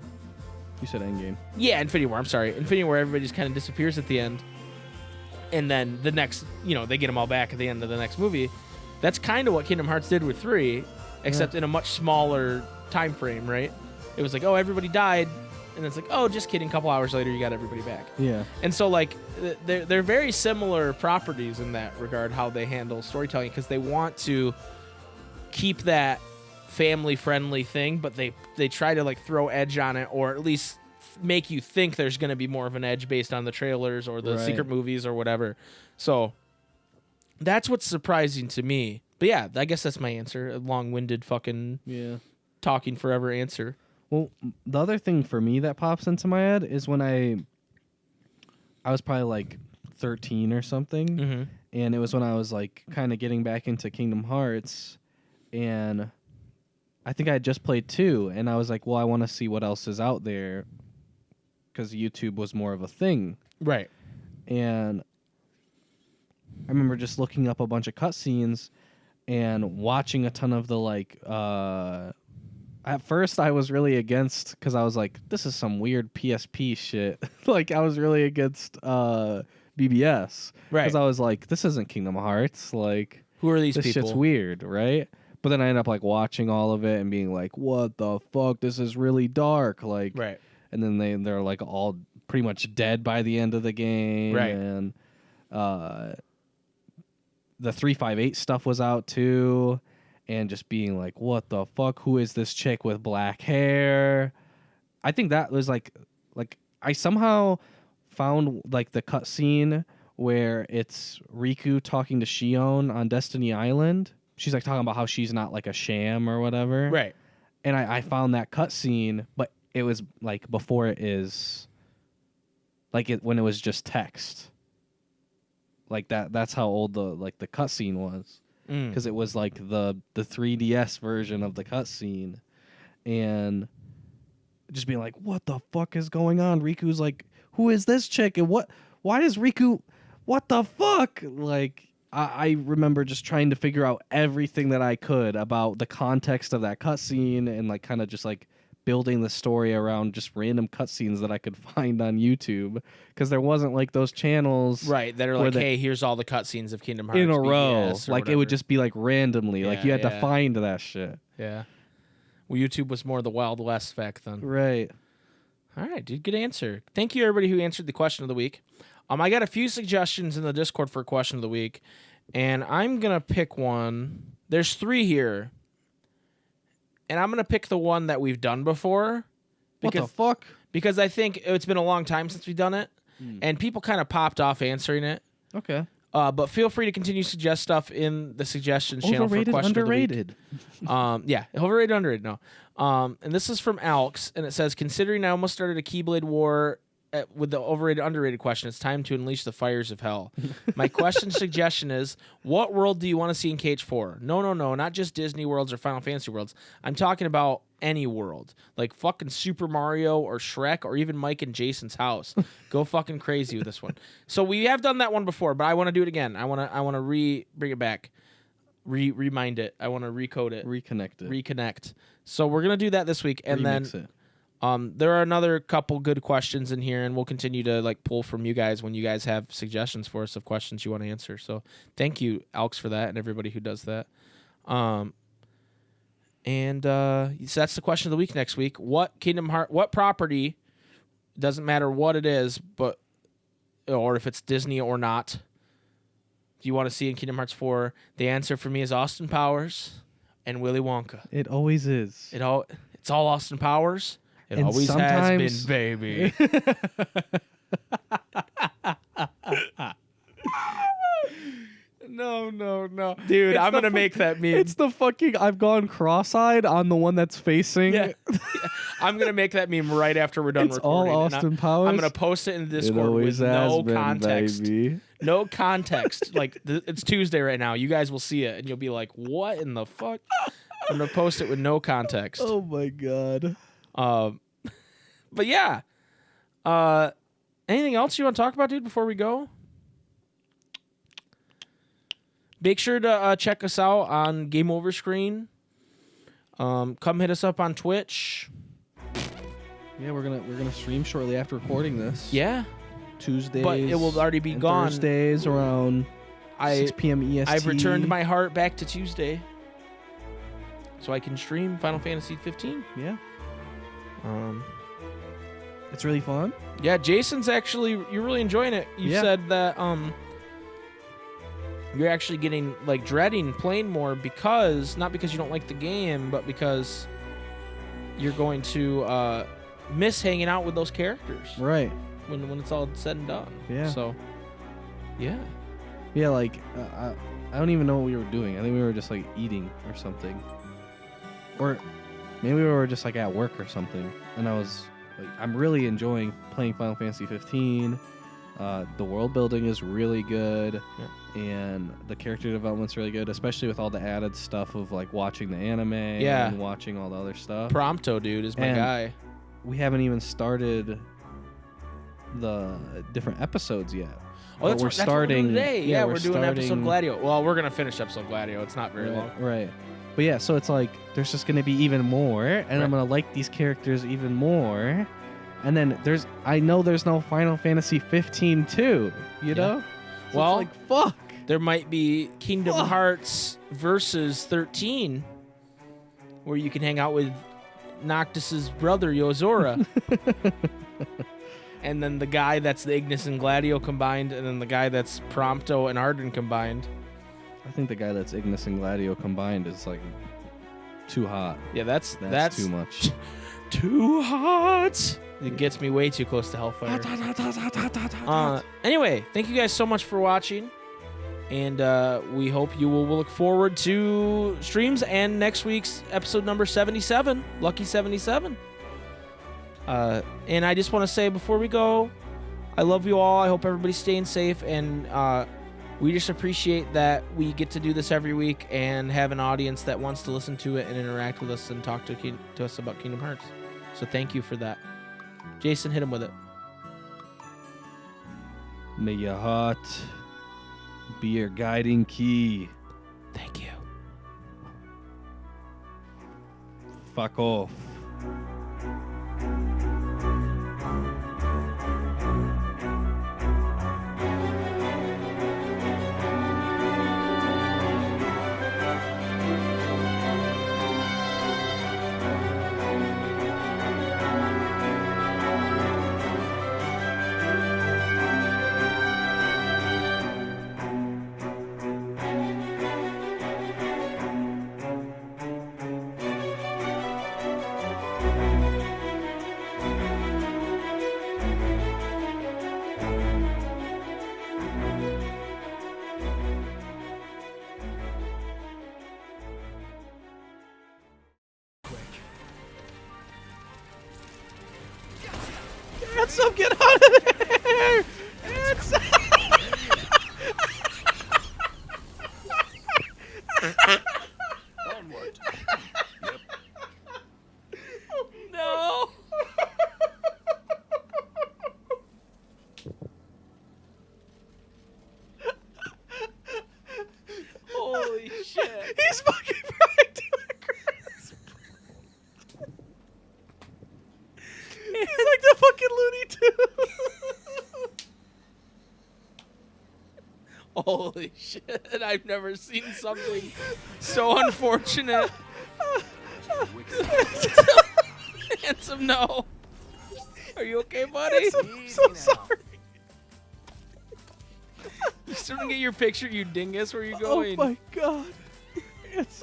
Speaker 3: you said Endgame.
Speaker 2: Yeah, Infinity War. I'm sorry. Infinity War, everybody just kind of disappears at the end. And then the next, you know, they get them all back at the end of the next movie. That's kind of what Kingdom Hearts did with 3, except in a much smaller time frame, right? It was like, oh, everybody died. And it's like, oh, just kidding. A couple hours later, you got everybody back. Yeah. And so, like, they're very similar properties in that regard, how they handle storytelling, because they want to keep that family-friendly thing, but they try to, like, throw edge on it, or at least make you think there's going to be more of an edge based on the trailers or the secret movies or whatever. So that's what's surprising to me. But yeah, I guess that's my answer. A long-winded fucking talking forever answer.
Speaker 3: Well, the other thing for me that pops into my head is when I was probably like 13 or something, and it was when I was like kind of getting back into Kingdom Hearts, and I think I had just played 2, and I was like, well, I want to see what else is out there, because YouTube was more of a thing. Right. And I remember just looking up a bunch of cutscenes and watching a ton of the, like, at first I was really against, because I was like, this is some weird PSP shit. Like, I was really against BBS. Right. Because I was like, this isn't Kingdom Hearts. Like,
Speaker 2: who are these
Speaker 3: this
Speaker 2: people?
Speaker 3: Shit's weird, right? But then I ended up, like, watching all of it and being like, what the fuck? This is really dark. Like, right. And then they're like all pretty much dead by the end of the game. Right. And the 358 stuff was out too. And just being like, what the fuck? Who is this chick with black hair? I think that was like I somehow found like the cutscene where it's Riku talking to Shion on Destiny Island. She's like talking about how she's not like a sham or whatever. Right. And I found that cutscene, but it was like before it is like it when it was just text. Like that's how old the cutscene was, because it was like the 3DS version of the cutscene, and just being like, what the fuck is going on? Riku's like, who is this chick, and why is Riku, what the fuck? Like I remember just trying to figure out everything that I could about the context of that cutscene, and like kind of just like building the story around just random cutscenes that I could find on YouTube, because there wasn't like those channels
Speaker 2: that are like, hey, here's all the cutscenes of Kingdom Hearts
Speaker 3: in a row.
Speaker 2: Like
Speaker 3: whatever. It would just be like randomly, like you had to find that shit.
Speaker 2: Yeah. Well, YouTube was more the Wild West back then.
Speaker 3: Right.
Speaker 2: All right, dude. Good answer. Thank you, everybody who answered the question of the week. I got a few suggestions in the Discord for a question of the week, and I'm gonna pick one. There's 3 here. And I'm going to pick the one that we've done before.
Speaker 3: What the fuck?
Speaker 2: Because I think it's been a long time since we've done it. And people kind of popped off answering it. Okay. But feel free to continue to suggest stuff in the suggestions channel for question
Speaker 3: underrated.
Speaker 2: Of the week. Yeah, overrated, underrated, no. And this is from Alex, and it says, considering I almost started a Keyblade war with the overrated, underrated question, it's time to unleash the fires of hell. My question suggestion is, what world do you want to see in KH4? No, not just Disney worlds or Final Fantasy worlds. I'm talking about any world, like fucking Super Mario or Shrek or even Mike and Jason's house. Go fucking crazy with this one. So we have done that one before, but I want to do it again. I want to bring it back, remind it. I want to recode it, reconnect. So we're gonna do that this week, and
Speaker 3: Remix
Speaker 2: then
Speaker 3: it.
Speaker 2: there are another couple good questions in here, and we'll continue to like pull from you guys when you guys have suggestions for us of questions you want to answer. So thank you, Alex, for that, and everybody who does that. And so that's the question of the week next week. What property, doesn't matter what it is, or if it's Disney or not, do you want to see in Kingdom Hearts 4? The answer for me is Austin Powers and Willy Wonka.
Speaker 3: It always is.
Speaker 2: It's all Austin Powers. It
Speaker 3: And
Speaker 2: always has been, baby. No. Dude, I'm going to make that meme.
Speaker 3: It's the fucking I've gone cross-eyed on the one that's facing.
Speaker 2: Yeah. I'm going to make that meme right after we're done
Speaker 3: It's
Speaker 2: recording.
Speaker 3: all Austin Powers.
Speaker 2: I'm going to post it in the
Speaker 3: It
Speaker 2: Discord
Speaker 3: always
Speaker 2: with
Speaker 3: has
Speaker 2: no
Speaker 3: been,
Speaker 2: context.
Speaker 3: baby.
Speaker 2: No context. Like, it's Tuesday right now. You guys will see it, and you'll be like, what in the fuck? I'm going to post it with no context.
Speaker 3: Oh, my God.
Speaker 2: But yeah. Anything else you want to talk about, dude, before we go? Make sure to check us out on Game Over Screen. Come hit us up on Twitch.
Speaker 3: Yeah, we're gonna stream shortly after recording this.
Speaker 2: Yeah.
Speaker 3: Tuesdays.
Speaker 2: But it will already be
Speaker 3: and
Speaker 2: gone.
Speaker 3: Thursdays around 6 p.m. EST.
Speaker 2: I've returned my heart back to Tuesday, so I can stream Final Fantasy 15.
Speaker 3: Yeah. It's really fun.
Speaker 2: Yeah, Jason's you're really enjoying it. You said that you're actually getting like dreading playing more not because you don't like the game, but because you're going to miss hanging out with those characters.
Speaker 3: Right.
Speaker 2: When it's all said and done.
Speaker 3: Yeah.
Speaker 2: So, yeah.
Speaker 3: Yeah, like I don't even know what we were doing. I think we were just like eating or something, or maybe we were just like at work or something. And I was like, I'm really enjoying playing Final Fantasy 15. The world building is really good, and the character development's really good, especially with all the added stuff of like watching the anime and watching all the other stuff.
Speaker 2: Prompto, dude, is my guy.
Speaker 3: We haven't even started the different episodes yet.
Speaker 2: Oh, that's
Speaker 3: we're starting
Speaker 2: what we're doing today. Yeah, we're doing episode
Speaker 3: starting-
Speaker 2: Gladio. Well, we're gonna finish episode Gladio. It's not very long.
Speaker 3: Right. But yeah, so it's like there's just gonna be even more, and I'm gonna like these characters even more. And then I know there's no Final Fantasy 15 too, you know? So
Speaker 2: well,
Speaker 3: it's like, fuck.
Speaker 2: There might be Kingdom Hearts versus 13, where you can hang out with Noctis's brother, Yozora. And then the guy that's the Ignis and Gladio combined, and then the guy that's Prompto and Arden combined.
Speaker 3: I think the guy that's Ignis and Gladio combined is like too hot.
Speaker 2: Yeah, that's
Speaker 3: too much.
Speaker 2: Too hot. It gets me way too close to Hellfire. Anyway, thank you guys so much for watching. And we hope you will look forward to streams and next week's episode number 77, Lucky 77. And I just want to say before we go, I love you all. I hope everybody's staying safe. And we just appreciate that we get to do this every week and have an audience that wants to listen to it and interact with us and talk to us about Kingdom Hearts. So thank you for that. Jason, hit him with it.
Speaker 3: May your heart be your guiding key.
Speaker 2: Thank you.
Speaker 3: Fuck off. Ansem, get out of there! Ansem!
Speaker 1: Onward. Yep.
Speaker 2: Holy shit! I've never seen something so unfortunate. Ansem, no. Are you okay, buddy?
Speaker 3: I'm so sorry.
Speaker 2: You still didn't get your picture, you dingus. Where are you
Speaker 3: Oh
Speaker 2: going?
Speaker 3: my god. It's